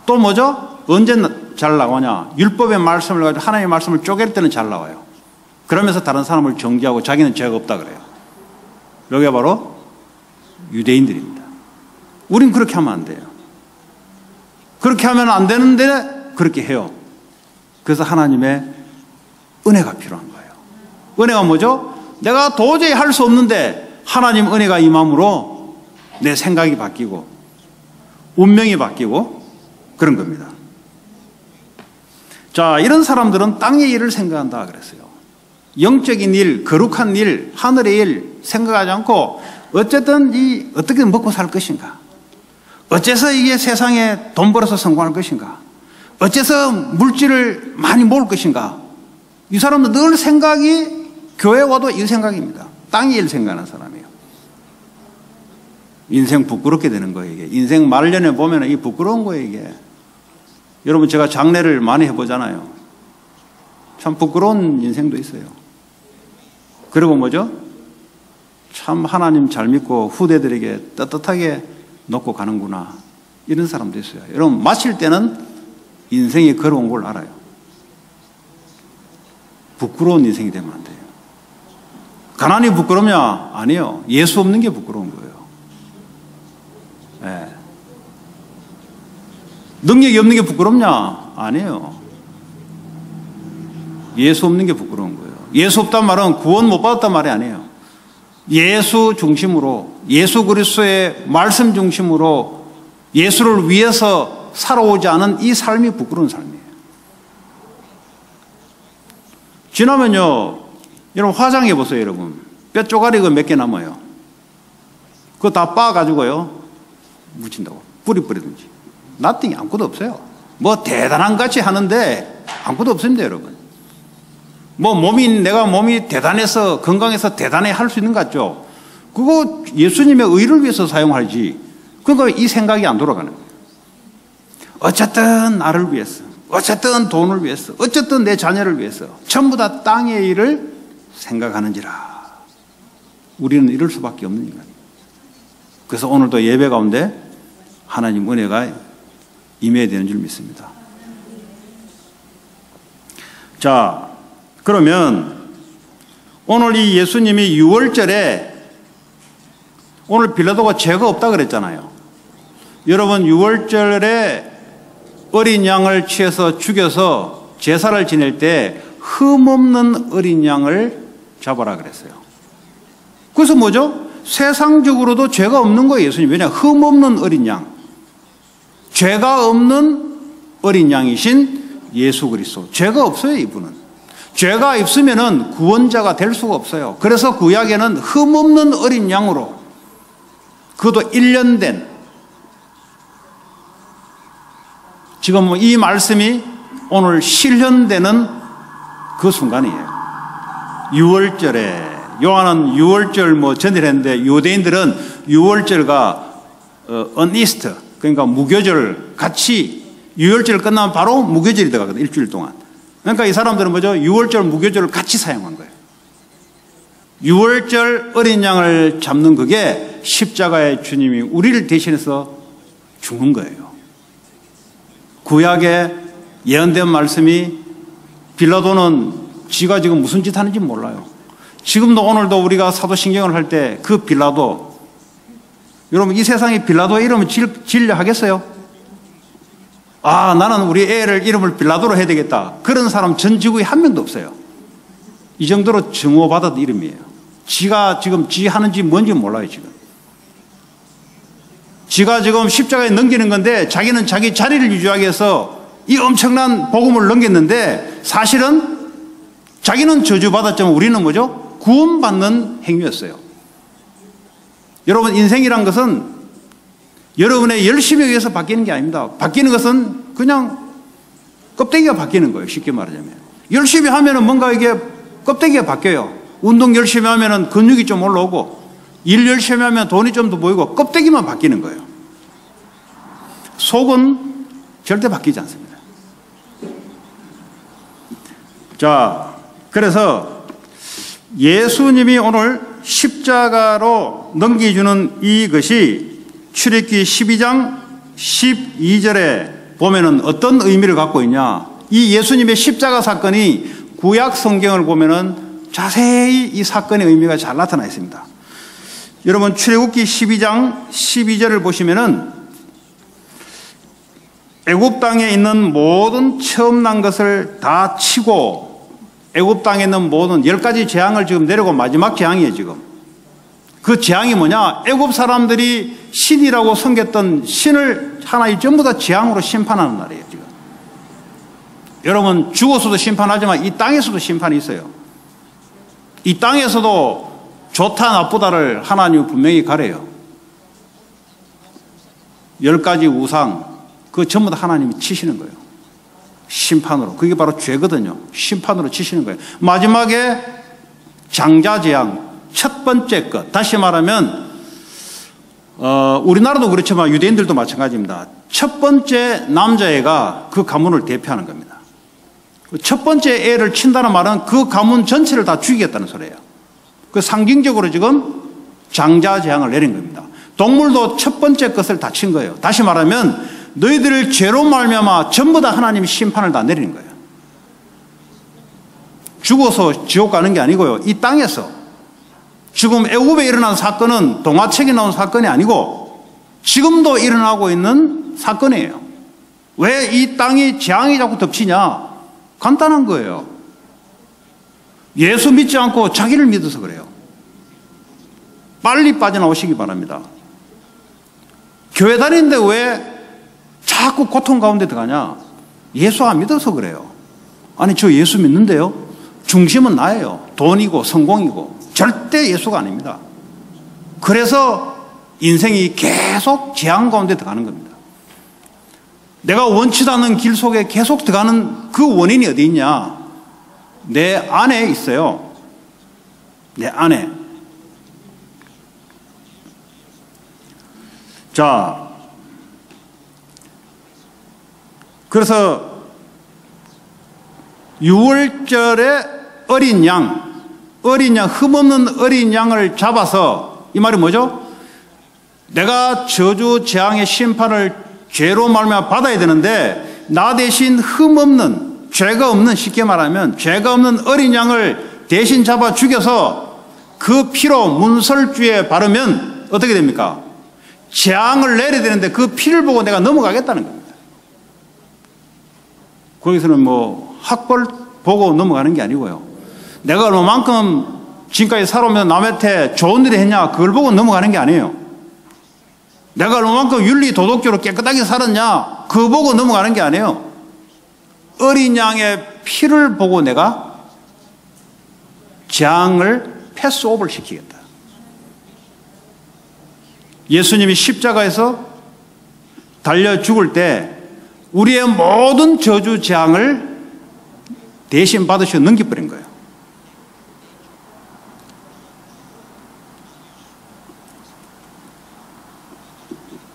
또 뭐죠? 언제 잘 나오냐? 율법의 말씀을 가지고 하나님의 말씀을 쪼갤 때는 잘 나와요. 그러면서 다른 사람을 정죄하고 자기는 죄가 없다 그래요. 여기가 바로 유대인들입니다. 우린 그렇게 하면 안 돼요. 그렇게 하면 안 되는데 그렇게 해요. 그래서 하나님의 은혜가 필요한 거예요. 은혜가 뭐죠? 내가 도저히 할 수 없는데 하나님 은혜가 임함으로 내 생각이 바뀌고 운명이 바뀌고 그런 겁니다. 자, 이런 사람들은 땅의 일을 생각한다 그랬어요. 영적인 일, 거룩한 일, 하늘의 일 생각하지 않고 어쨌든 어떻게 먹고 살 것인가? 어째서 이게 세상에 돈 벌어서 성공할 것인가? 어째서 물질을 많이 모을 것인가? 이 사람도 늘 생각이 교회 와도 이 생각입니다. 땅의 일 생각하는 사람이에요. 인생 부끄럽게 되는 거예요, 이게. 인생 말년에 보면 이 부끄러운 거예요, 이게. 여러분, 제가 장례를 많이 해보잖아요. 참 부끄러운 인생도 있어요. 그리고 뭐죠? 참 하나님 잘 믿고 후대들에게 떳떳하게 놓고 가는구나. 이런 사람도 있어요. 여러분, 마칠 때는 인생이 걸어온 걸 알아요. 부끄러운 인생이 되면 안 돼요. 가난이 부끄럽냐? 아니에요. 예수 없는 게 부끄러운 거예요. 네. 능력이 없는 게 부끄럽냐? 아니에요. 예수 없는 게 부끄러운 거예요. 예수 없단 말은 구원 못 받았단 말이 아니에요. 예수 중심으로, 예수 그리스도의 말씀 중심으로 예수를 위해서 살아오지 않은 이 삶이 부끄러운 삶이에요. 지나면요, 여러분 화장해 보세요, 여러분. 뼈 쪼가리가 몇 개 남아요. 그거 다 빻아가지고요, 묻힌다고. 뿌리든지. 나띵이 아무것도 없어요. 뭐 대단한 같이 하는데 아무것도 없습니다, 여러분. 뭐 내가 몸이 대단해서 건강해서 대단해 할 수 있는 것 같죠? 그거 예수님의 의를 위해서 사용하지. 그러니까 이 생각이 안 돌아가는 거예요. 어쨌든 나를 위해서, 어쨌든 돈을 위해서, 어쨌든 내 자녀를 위해서 전부 다 땅의 일을 생각하는지라. 우리는 이럴 수밖에 없는 인간이에요. 그래서 오늘도 예배 가운데 하나님 은혜가 임해야 되는 줄 믿습니다. 자, 그러면 오늘 이 예수님이 6월절에 오늘 빌라도가 죄가 없다 그랬잖아요. 여러분 6월절에 어린 양을 취해서 죽여서 제사를 지낼 때 흠없는 어린 양을 잡아라 그랬어요. 그래서 뭐죠? 세상적으로도 죄가 없는 거예요, 예수님. 왜냐? 흠 없는 어린 양. 죄가 없는 어린 양이신 예수 그리스도. 죄가 없어요, 이분은. 죄가 있으면은 구원자가 될 수가 없어요. 그래서 구약에는 흠 없는 어린 양으로, 그것도 1년 된, 지금 이 말씀이 오늘 실현되는 그 순간이에요. 6월절에, 요한은 6월절 전일 했는데, 유대인들은 6월절과 언이스트, 그러니까 무교절 같이 6월절 끝나면 바로 무교절이 들어가거든, 일주일 동안. 그러니까 이 사람들은 뭐죠? 6월절 무교절을 같이 사용한 거예요. 6월절 어린 양을 잡는 그게 십자가의 주님이 우리를 대신해서 죽는 거예요. 구약에 예언된 말씀이, 빌라도는 지가 지금 무슨 짓 하는지 몰라요. 지금도 오늘도 우리가 사도신경을 할 때 그 빌라도, 여러분 이 세상에 빌라도의 이름을 지으려 하겠어요? 아, 나는 우리 애를 이름을 빌라도로 해야 되겠다. 그런 사람 전 지구에 한 명도 없어요. 이 정도로 증오받은 이름이에요. 지가 지금 지 하는지 뭔지 몰라요, 지금. 지가 지금 십자가에 넘기는 건데 자기는 자기 자리를 유지하기 위해서 이 엄청난 복음을 넘겼는데 사실은 자기는 저주받았지만 우리는 뭐죠? 구원받는 행위였어요. 여러분, 인생이란 것은 여러분의 열심에 의해서 바뀌는 게 아닙니다. 바뀌는 것은 그냥 껍데기가 바뀌는 거예요, 쉽게 말하자면. 열심히 하면은 뭔가 이게 껍데기가 바뀌어요. 운동 열심히 하면은 근육이 좀 올라오고, 일 열심히 하면 돈이 좀 더 보이고, 껍데기만 바뀌는 거예요. 속은 절대 바뀌지 않습니다. 자, 그래서 예수님이 오늘 십자가로 넘겨주는 이것이 출애굽기 12장 12절에 보면은 어떤 의미를 갖고 있냐. 이 예수님의 십자가 사건이 구약 성경을 보면은 자세히 이 사건의 의미가 잘 나타나 있습니다. 여러분, 출애굽기 12장 12절을 보시면은 애굽 땅에 있는 모든 처음 난 것을 다 치고, 애굽 땅에 있는 모든 10가지 재앙을 지금 내리고 마지막 재앙이에요, 지금. 그 재앙이 뭐냐? 애굽 사람들이 신이라고 섬겼던 신을 하나의 전부 다 재앙으로 심판하는 날이에요, 지금. 여러분, 죽어서도 심판하지만 이 땅에서도 심판이 있어요. 이 땅에서도 좋다 나쁘다를 하나님이 분명히 가려요. 10가지 우상, 그거 전부 다 하나님이 치시는 거예요. 심판으로. 그게 바로 죄거든요. 심판으로 치시는 거예요. 마지막에 장자재앙, 첫 번째 것. 다시 말하면 우리나라도 그렇지만 유대인들도 마찬가지입니다. 첫 번째 남자애가 그 가문을 대표하는 겁니다. 첫 번째 애를 친다는 말은 그 가문 전체를 다 죽이겠다는 소리예요. 그 상징적으로 지금 장자재앙을 내린 겁니다. 동물도 첫 번째 것을 다 친 거예요. 다시 말하면 너희들을 죄로 말미암아 전부 다 하나님이 심판을 다 내리는 거예요. 죽어서 지옥 가는 게 아니고요. 이 땅에서 지금 애굽에 일어난 사건은 동화책에 나온 사건이 아니고 지금도 일어나고 있는 사건이에요. 왜 이 땅이 재앙이 자꾸 덮치냐? 간단한 거예요. 예수 믿지 않고 자기를 믿어서 그래요. 빨리 빠져나오시기 바랍니다. 교회 다니는데 왜 자꾸 고통 가운데 들어가냐? 예수 안 믿어서 그래요. 아니, 저 예수 믿는데요. 중심은 나예요. 돈이고 성공이고. 절대 예수가 아닙니다. 그래서 인생이 계속 재앙 가운데 들어가는 겁니다. 내가 원치도 않는 길 속에 계속 들어가는 그 원인이 어디 있냐? 내 안에 있어요. 내 안에. 자, 그래서 6월절에 어린 양, 흠없는 어린 양을 잡아서, 이 말이 뭐죠? 내가 저주 재앙의 심판을 죄로 말미암아 받아야 되는데 나 대신 흠없는, 죄가 없는, 쉽게 말하면 죄가 없는 어린 양을 대신 잡아 죽여서 그 피로 문설주에 바르면 어떻게 됩니까? 재앙을 내려야 되는데 그 피를 보고 내가 넘어가겠다는 겁니다. 거기서는 뭐 학벌 보고 넘어가는 게 아니고요. 내가 얼마만큼 지금까지 살아오면서 남한테 좋은 일 했냐, 그걸 보고 넘어가는 게 아니에요. 내가 얼마만큼 윤리 도덕적으로 깨끗하게 살았냐, 그거 보고 넘어가는 게 아니에요. 어린 양의 피를 보고 내가 재앙을 패스오버를 시키겠다. 예수님이 십자가에서 달려 죽을 때 우리의 모든 저주 재앙을 대신 받으시고 넘겨버린 거예요.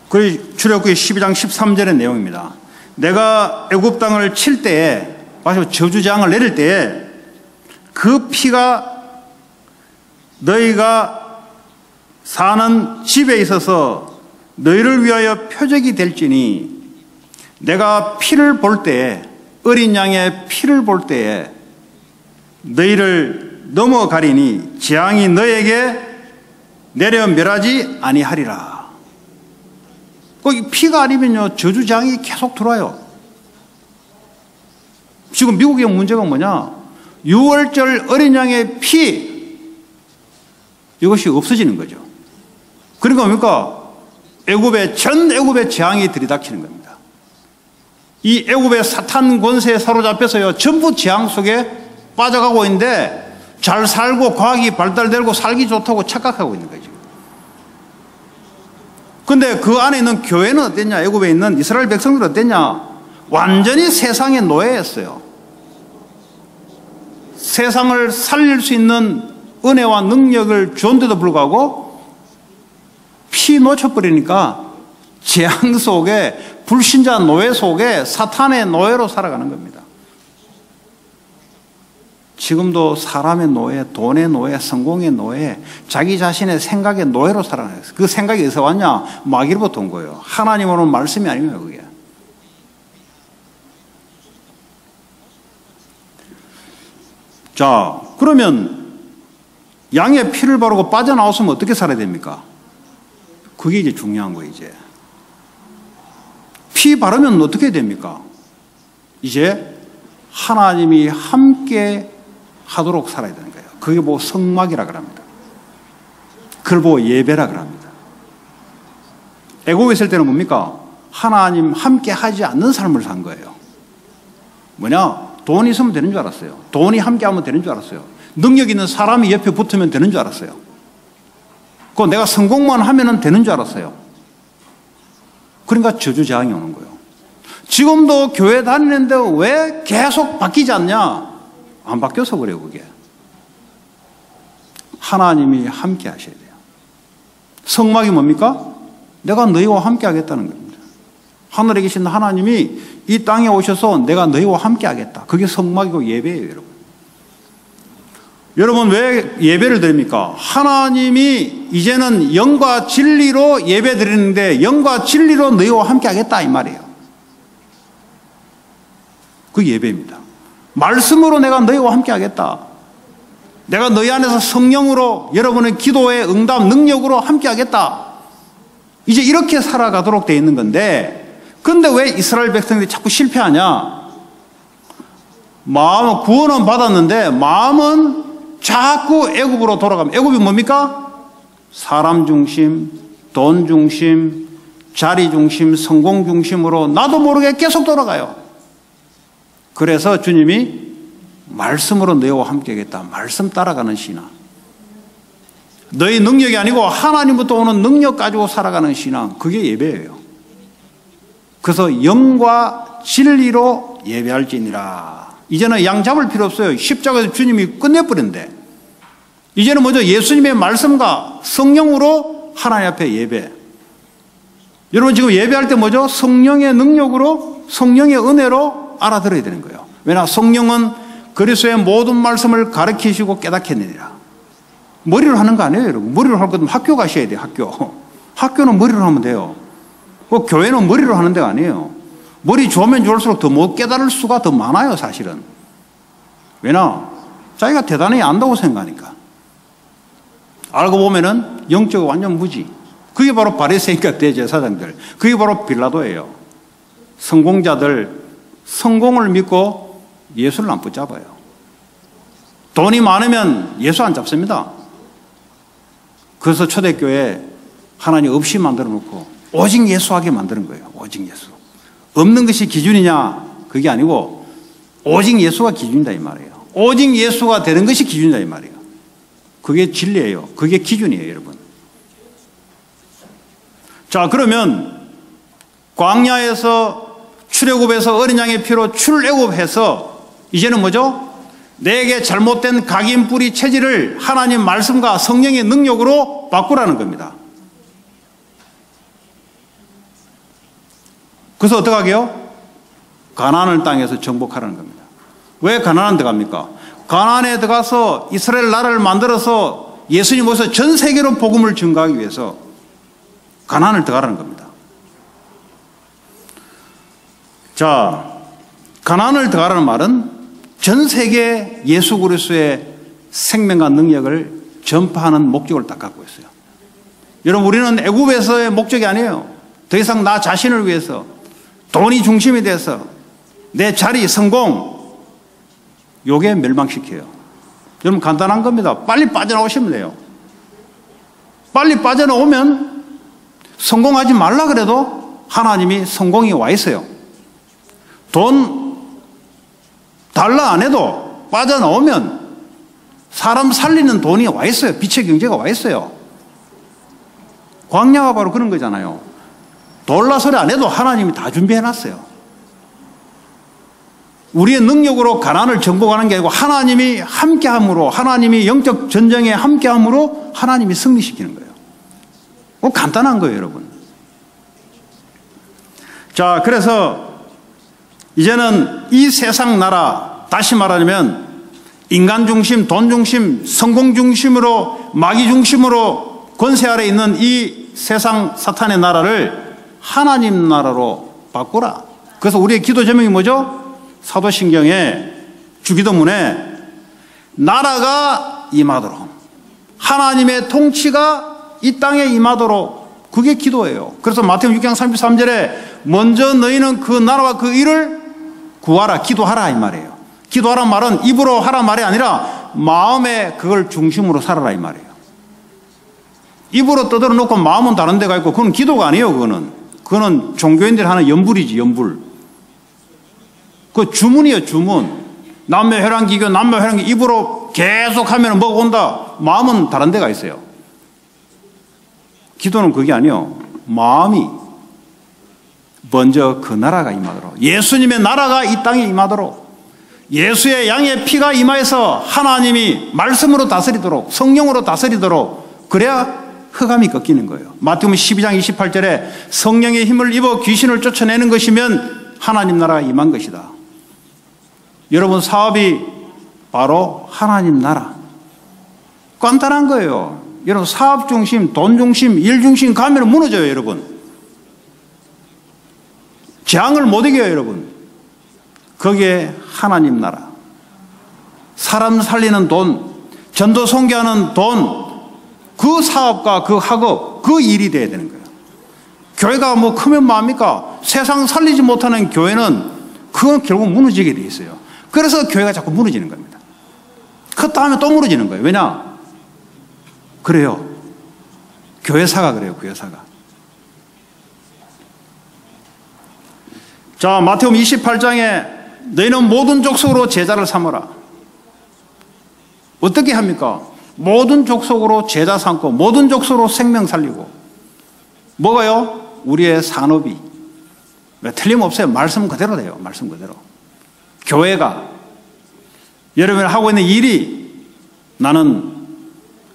그 출애굽기 12장 13절의 내용입니다. 내가 애굽 땅을 칠 때에, 저주 재앙을 내릴 때에 그 피가 너희가 사는 집에 있어서 너희를 위하여 표적이 될지니, 내가 피를 볼 때에, 어린 양의 피를 볼 때에 너희를 넘어가리니 재앙이 너에게 내려 멸하지 아니하리라. 거기 피가 아니면요, 저주 재앙이 계속 들어와요. 지금 미국의 문제가 뭐냐? 6월절 어린 양의 피, 이것이 없어지는 거죠. 그러니까 뭡니까? 전 애굽의 재앙이 들이닥치는 겁니다. 이 애굽의 사탄 권세에 사로잡혀서요, 전부 재앙 속에 빠져가고 있는데 잘 살고 과학이 발달되고 살기 좋다고 착각하고 있는 거죠. 근데 그 안에 있는 교회는 어땠냐? 애굽에 있는 이스라엘 백성들은 어땠냐? 완전히 세상의 노예였어요. 세상을 살릴 수 있는 은혜와 능력을 주었는데도 불구하고 피 놓쳐버리니까 재앙 속에, 불신자 노예 속에 사탄의 노예로 살아가는 겁니다. 지금도 사람의 노예, 돈의 노예, 성공의 노예, 자기 자신의 생각의 노예로 살아가는 거예요. 그 생각이 어디서 왔냐? 마귀로부터 온 거예요. 하나님으로는 말씀이 아니에요, 그게. 자, 그러면 양의 피를 바르고 빠져나왔으면 어떻게 살아야 됩니까? 그게 이제 중요한 거예요, 이제. 피 바르면 어떻게 됩니까? 이제 하나님이 함께 하도록 살아야 되는 거예요. 그게 뭐 성막이라 그럽니다. 그걸 보고 예배라 그럽니다. 애국에 있을 때는 뭡니까? 하나님 함께 하지 않는 삶을 산 거예요. 뭐냐? 돈이 있으면 되는 줄 알았어요. 돈이 함께 하면 되는 줄 알았어요. 능력 있는 사람이 옆에 붙으면 되는 줄 알았어요. 그 내가 성공만 하면 되는 줄 알았어요. 그러니까 저주재앙이 오는 거예요. 지금도 교회 다니는데 왜 계속 바뀌지 않냐? 안 바뀌어서 그래요, 그게. 하나님이 함께 하셔야 돼요. 성막이 뭡니까? 내가 너희와 함께 하겠다는 겁니다. 하늘에 계신 하나님이 이 땅에 오셔서 내가 너희와 함께 하겠다. 그게 성막이고 예배예요, 여러분. 여러분, 왜 예배를 드립니까? 하나님이 이제는 영과 진리로 예배 드리는데 영과 진리로 너희와 함께 하겠다, 이 말이에요. 그 예배입니다. 말씀으로 내가 너희와 함께 하겠다. 내가 너희 안에서 성령으로 여러분의 기도의 응답 능력으로 함께 하겠다. 이제 이렇게 살아가도록 되어 있는 건데, 그런데 왜 이스라엘 백성들이 자꾸 실패하냐? 마음은 구원은 받았는데 마음은 자꾸 애굽으로 돌아가면, 애굽이 뭡니까? 사람 중심, 돈 중심, 자리 중심, 성공 중심으로 나도 모르게 계속 돌아가요. 그래서 주님이 말씀으로 너희와 함께 하겠다. 말씀 따라가는 신앙. 너희 능력이 아니고 하나님부터 오는 능력 가지고 살아가는 신앙. 그게 예배예요. 그래서 영과 진리로 예배할지니라. 이제는 양 잡을 필요 없어요. 십자가에서 주님이 끝내버린대. 이제는 먼저 예수님의 말씀과 성령으로 하나님 앞에 예배. 여러분 지금 예배할 때 뭐죠? 성령의 능력으로, 성령의 은혜로 알아들어야 되는 거예요. 왜냐? 성령은 그리스도의 모든 말씀을 가르치시고 깨닫게 해내리라. 머리로 하는 거 아니에요, 여러분. 머리로 할 거면 학교 가셔야 돼요, 학교. 학교는 머리로 하면 돼요. 그 교회는 머리로 하는 데가 아니에요. 머리 좋으면 좋을수록 더 못 깨달을 수가 더 많아요, 사실은. 왜냐? 자기가 대단히 안다고 생각하니까. 알고 보면은 영적으로 완전 무지. 그게 바로 바리새인과 대제사장들. 그게 바로 빌라도예요. 성공자들, 성공을 믿고 예수를 안 붙잡아요. 돈이 많으면 예수 안 잡습니다. 그래서 초대교회 하나님 없이 만들어 놓고 오직 예수하게 만드는 거예요. 오직 예수. 없는 것이 기준이냐? 그게 아니고 오직 예수가 기준이다 이 말이에요. 오직 예수가 되는 것이 기준이다 이 말이에요. 그게 진리예요. 그게 기준이에요, 여러분. 자, 그러면 광야에서 출애굽해서 어린 양의 피로 출애굽해서 이제는 뭐죠? 내게 잘못된 각인 뿌리 체질을 하나님 말씀과 성령의 능력으로 바꾸라는 겁니다. 그래서 어떻게 하게요? 가나안 땅에서 정복하라는 겁니다. 왜 가나안 들어갑니까? 가나안에 들어가서 이스라엘 나라를 만들어서 예수님 모셔서 전 세계로 복음을 증거하기 위해서 가나안을 들어가라는 겁니다. 자, 가나안을 들어가라는 말은 전 세계 예수 그리스도의 생명과 능력을 전파하는 목적을 딱 갖고 있어요. 여러분, 우리는 애굽에서의 목적이 아니에요. 더 이상 나 자신을 위해서 돈이 중심이 돼서 내 자리, 성공, 요게 멸망시켜요. 여러분, 간단한 겁니다. 빨리 빠져나오시면 돼요. 빨리 빠져나오면 성공하지 말라 그래도 하나님이 성공이 와 있어요. 돈 달라 안 해도 빠져나오면 사람 살리는 돈이 와 있어요. 빛의 경제가 와 있어요. 광야가 바로 그런 거잖아요. 돌라 소리 안 해도 하나님이 다 준비해 놨어요. 우리의 능력으로 가나안을 정복하는 게 아니고 하나님이 함께함으로, 하나님이 영적 전쟁에 함께함으로 하나님이 승리시키는 거예요. 간단한 거예요, 여러분. 자, 그래서 이제는 이 세상 나라, 다시 말하자면 인간 중심, 돈 중심, 성공 중심으로, 마귀 중심으로 권세 아래 있는 이 세상 사탄의 나라를 하나님 나라로 바꾸라. 그래서 우리의 기도 제목이 뭐죠? 사도신경의 주기도문에 나라가 임하도록, 하나님의 통치가 이 땅에 임하도록, 그게 기도예요. 그래서 마태복음 6장 33절에 먼저 너희는 그 나라와 그 일을 구하라, 기도하라 이 말이에요. 기도하란 말은 입으로 하라 말이 아니라 마음에 그걸 중심으로 살아라 이 말이에요. 입으로 떠들어 놓고 마음은 다른 데가 있고 그건 기도가 아니에요. 그거는 종교인들이 하는 연불이지, 연불. 그 주문이에요, 주문. 남묘혈안기교, 남묘혈안기 입으로 계속 하면 뭐가 온다. 마음은 다른 데가 있어요. 기도는 그게 아니에요. 마음이 먼저 그 나라가 임하도록, 예수님의 나라가 이 땅에 임하도록, 예수의 양의 피가 임하여서 하나님이 말씀으로 다스리도록, 성령으로 다스리도록, 그래야 흑암이 꺾이는 거예요. 마태복음 12장 28절에 성령의 힘을 입어 귀신을 쫓아내는 것이면 하나님 나라가 임한 것이다. 여러분, 사업이 바로 하나님 나라. 간단한 거예요. 여러분, 사업 중심, 돈 중심, 일 중심 가면 무너져요, 여러분. 재앙을 못 이겨요, 여러분. 거기에 하나님 나라, 사람 살리는 돈, 전도 선교하는 돈, 그 사업과 그 학업, 그 일이 돼야 되는 거예요. 교회가 뭐 크면 뭐합니까? 세상 살리지 못하는 교회는 그건 결국 무너지게 돼 있어요. 그래서 교회가 자꾸 무너지는 겁니다. 그 다음에 또 무너지는 거예요. 왜냐? 그래요. 교회사가 그래요, 교회사가. 자, 마태복음 28장에 너희는 모든 족속으로 제자를 삼으라. 어떻게 합니까? 모든 족속으로 제자 삼고 모든 족속으로 생명 살리고. 뭐가요? 우리의 산업이. 틀림없어요. 말씀 그대로 돼요. 말씀 그대로. 교회가 여러분이 하고 있는 일이 나는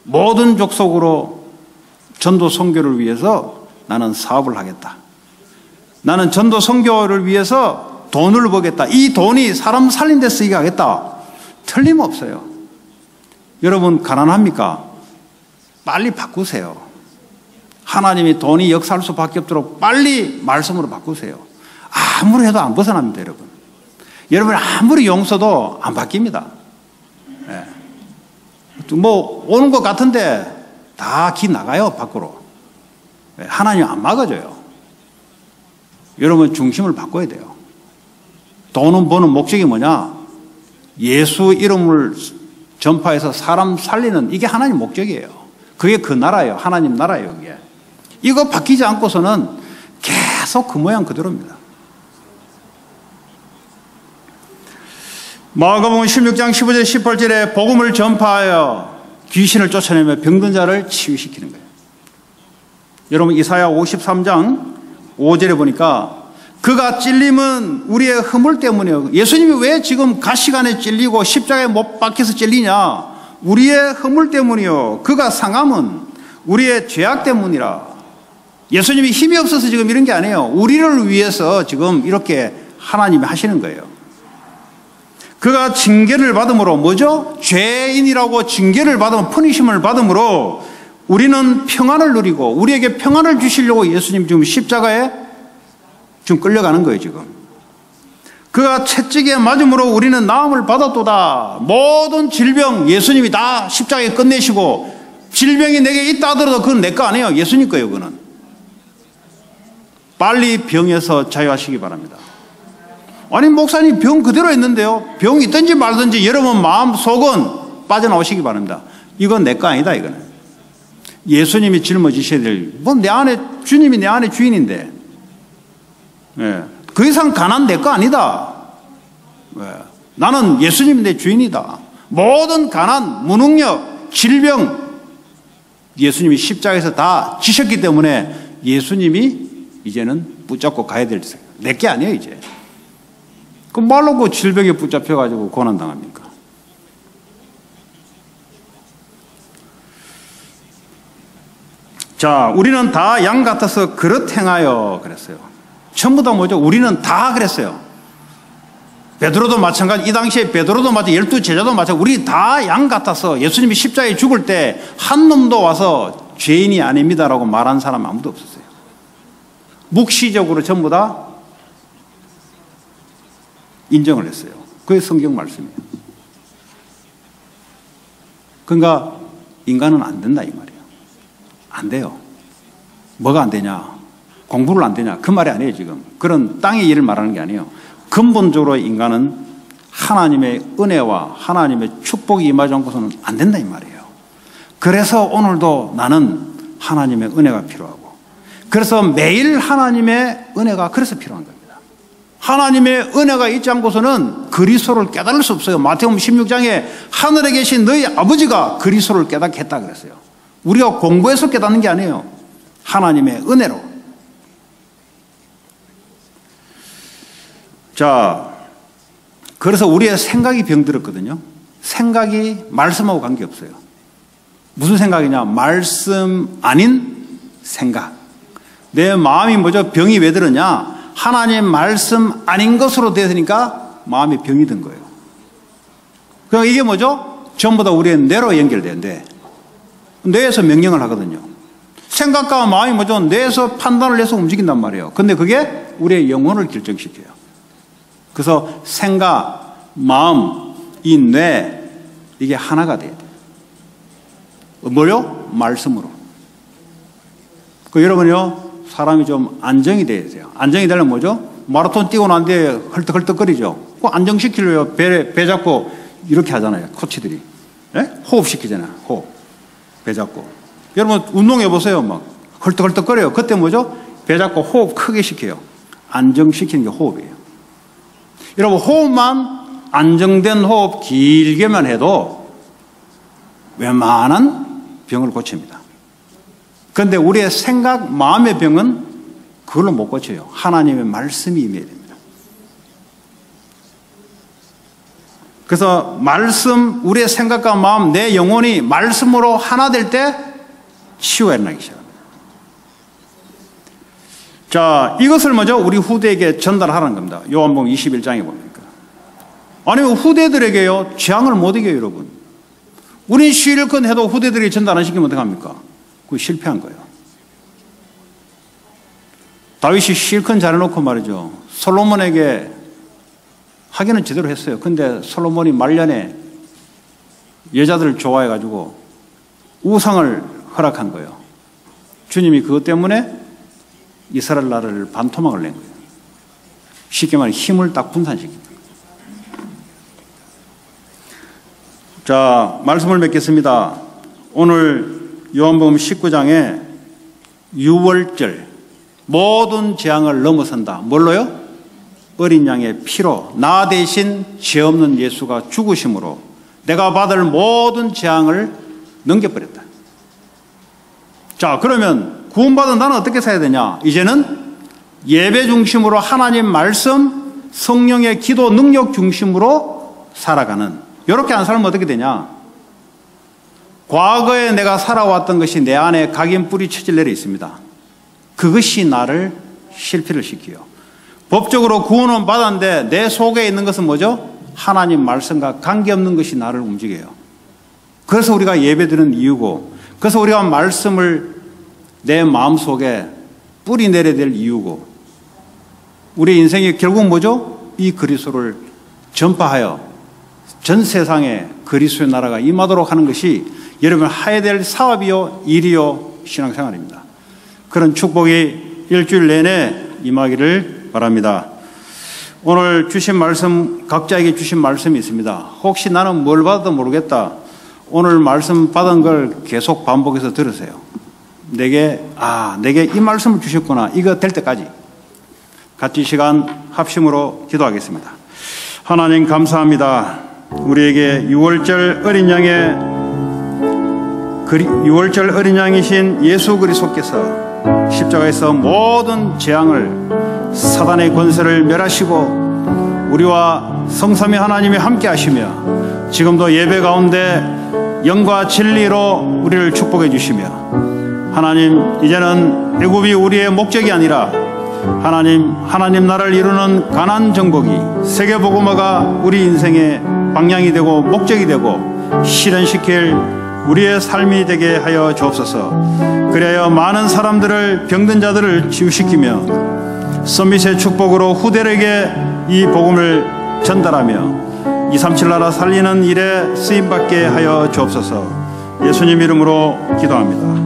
모든 족속으로 전도 선교를 위해서 나는 사업을 하겠다. 나는 전도 선교를 위해서 돈을 벌겠다. 이 돈이 사람 살린 데 쓰이게 하겠다. 틀림없어요. 여러분, 가난합니까? 빨리 바꾸세요. 하나님이 돈이 역사할 수밖에 없도록 빨리 말씀으로 바꾸세요. 아무리 해도 안 벗어납니다, 여러분. 여러분, 아무리 용서도 안 바뀝니다. 네. 뭐 오는 것 같은데 다 기 나가요, 밖으로. 네. 하나님 안 막아줘요. 여러분, 중심을 바꿔야 돼요. 돈은 버는 목적이 뭐냐? 예수 이름을 전파해서 사람 살리는 이게 하나님 목적이에요. 그게 그 나라예요. 하나님 나라예요. 그게. 이거 바뀌지 않고서는 계속 그 모양 그대로입니다. 마가복음 16장 15절 18절에 복음을 전파하여 귀신을 쫓아내며 병든 자를 치유시키는 거예요. 여러분 이사야 53장 5절에 보니까 그가 찔림은 우리의 허물 때문이에요. 예수님이 왜 지금 가시관에 찔리고 십자가에 못 박혀서 찔리냐? 우리의 허물 때문이요. 그가 상함은 우리의 죄악 때문이라. 예수님이 힘이 없어서 지금 이런 게 아니에요. 우리를 위해서 지금 이렇게 하나님이 하시는 거예요. 그가 징계를 받음으로 뭐죠? 죄인이라고 징계를 받으면 퍼니심을 받음으로 우리는 평안을 누리고 우리에게 평안을 주시려고 예수님 지금 십자가에 지금 끌려가는 거예요. 지금 그가 채찍에 맞음으로 우리는 나음을 받았도다. 모든 질병 예수님이 다 십자가에 끝내시고 질병이 내게 있다 하더라도 그건 내 거 아니에요. 예수님 거예요. 그거는 빨리 병에서 자유하시기 바랍니다. 아니 목사님 병 그대로 있는데요. 병 있든지 말든지 여러분 마음 속은 빠져나오시기 바랍니다. 이건 내 거 아니다. 이거는 예수님이 짊어지셔야 될 뭐 내 안에 주님이 내 안에 주인인데 예. 그 이상 가난 내 거 아니다. 예. 나는 예수님이 내 주인이다. 모든 가난, 무능력, 질병 예수님이 십자가에서 다 지셨기 때문에 예수님이 이제는 붙잡고 가야 될 내 게 아니에요. 이제 그 말로 그 질병에 붙잡혀가지고 고난당합니까? 자, 우리는 다 양 같아서 그릇 행하여 그랬어요. 전부 다 뭐죠? 우리는 다 그랬어요. 베드로도 마찬가지. 이 당시에 베드로도 마찬가지. 12제자도 마찬가지. 우리 다 양 같아서 예수님이 십자가에 죽을 때 한 놈도 와서 죄인이 아닙니다라고 말한 사람 아무도 없었어요. 묵시적으로 전부 다 인정을 했어요. 그게 성경 말씀이에요. 그러니까 인간은 안 된다 이 말이에요. 안 돼요. 뭐가 안 되냐? 공부를 안 되냐? 그 말이 아니에요 지금. 그런 땅의 일을 말하는 게 아니에요. 근본적으로 인간은 하나님의 은혜와 하나님의 축복이 임하지 않고서는 안 된다 이 말이에요. 그래서 오늘도 나는 하나님의 은혜가 필요하고 그래서 매일 하나님의 은혜가 그래서 필요한 겁니다. 하나님의 은혜가 있지 않고서는 그리스도를 깨달을 수 없어요. 마태복음 16장에 하늘에 계신 너희 아버지가 그리스도를 깨닫게 했다 그랬어요. 우리가 공부해서 깨닫는 게 아니에요. 하나님의 은혜로. 자, 그래서 우리의 생각이 병들었거든요. 생각이 말씀하고 관계없어요. 무슨 생각이냐? 말씀 아닌 생각. 내 마음이 뭐죠? 병이 왜 들었냐? 하나님 말씀 아닌 것으로 되니까 마음이 병이 든 거예요. 그럼 이게 뭐죠? 전부 다 우리의 뇌로 연결되는데 뇌에서 명령을 하거든요. 생각과 마음이 뭐죠? 뇌에서 판단을 해서 움직인단 말이에요. 근데 그게 우리의 영혼을 결정시켜요. 그래서 생각, 마음, 이 뇌 이게 하나가 돼야 돼요. 뭐요? 말씀으로. 그 여러분요 사람이 좀 안정이 돼야 돼요. 안정이 되려면 뭐죠? 마라톤 뛰고 난 뒤에 헐떡헐떡거리죠. 그 안정시키려고 배 잡고 이렇게 하잖아요. 코치들이. 네? 호흡시키잖아요. 호흡. 배 잡고. 여러분 운동해보세요. 막 헐떡헐떡거려요. 그때 뭐죠? 배 잡고 호흡 크게 시켜요. 안정시키는 게 호흡이에요. 여러분 호흡만 안정된 호흡 길게만 해도 웬만한 병을 고칩니다. 그런데 우리의 생각, 마음의 병은 그걸로 못 고쳐요. 하나님의 말씀이 임해야 됩니다. 그래서 말씀, 우리의 생각과 마음, 내 영혼이 말씀으로 하나 될 때 치유가 일어나기 시작합니다. 자, 이것을 먼저 우리 후대에게 전달하라는 겁니다. 요한복음 21장에 보니까. 아니면 후대들에게요, 재앙을 못 이겨요, 여러분. 우린 실컷 해도 후대들이 전달 안 시키면 어떡합니까? 그거 실패한 거예요. 다윗이 실컷 잘해놓고 말이죠. 솔로몬에게 하기는 제대로 했어요. 근데 솔로몬이 말년에 여자들을 좋아해가지고 우상을 허락한 거예요. 주님이 그것 때문에 이스라엘 나라를 반토막을 낸 거예요. 쉽게 말해 힘을 딱 분산시킨 거예요. 자, 말씀을 맺겠습니다. 오늘 요한복음 19장에 유월절, 모든 재앙을 넘어선다. 뭘로요? 어린 양의 피로, 나 대신 죄 없는 예수가 죽으심으로 내가 받을 모든 재앙을 넘겨버렸다. 자, 그러면 구원받은 나는 어떻게 살아야 되냐? 이제는 예배 중심으로 하나님 말씀, 성령의 기도 능력 중심으로 살아가는, 이렇게 안 살면 어떻게 되냐? 과거에 내가 살아왔던 것이 내 안에 각인 뿌리 쳐질 내려 있습니다. 그것이 나를 실패를 시켜요. 법적으로 구원은 받았는데 내 속에 있는 것은 뭐죠? 하나님 말씀과 관계없는 것이 나를 움직여요. 그래서 우리가 예배드리는 이유고, 그래서 우리가 말씀을 내 마음속에 뿌리 내려야 될 이유고, 우리 인생이 결국 뭐죠? 이 그리스도를 전파하여 전 세상에 그리스도의 나라가 임하도록 하는 것이 여러분 해야 될 사업이요, 일이요, 신앙생활입니다. 그런 축복이 일주일 내내 임하기를 바랍니다. 오늘 주신 말씀, 각자에게 주신 말씀이 있습니다. 혹시 나는 뭘 받아도 모르겠다. 오늘 말씀 받은 걸 계속 반복해서 들으세요. 내게 이 말씀을 주셨구나. 이거 될 때까지. 같이 시간 합심으로 기도하겠습니다. 하나님 감사합니다. 우리에게 유월절 어린 양이신 예수 그리스도께서 십자가에서 모든 재앙을, 사단의 권세를 멸하시고 우리와 성삼위 하나님이 함께 하시며 지금도 예배 가운데 영과 진리로 우리를 축복해 주시며, 하나님 이제는 애굽이 우리의 목적이 아니라 하나님 나라를 이루는 가나안 정복이, 세계복음화가 우리 인생의 방향이 되고 목적이 되고 실현시킬 우리의 삶이 되게 하여 주옵소서. 그래야 많은 사람들을, 병든 자들을 치유시키며 서밋의 축복으로 후대에게 이 복음을 전달하며 237 나라 살리는 일에 쓰임받게 하여 주옵소서. 예수님 이름으로 기도합니다.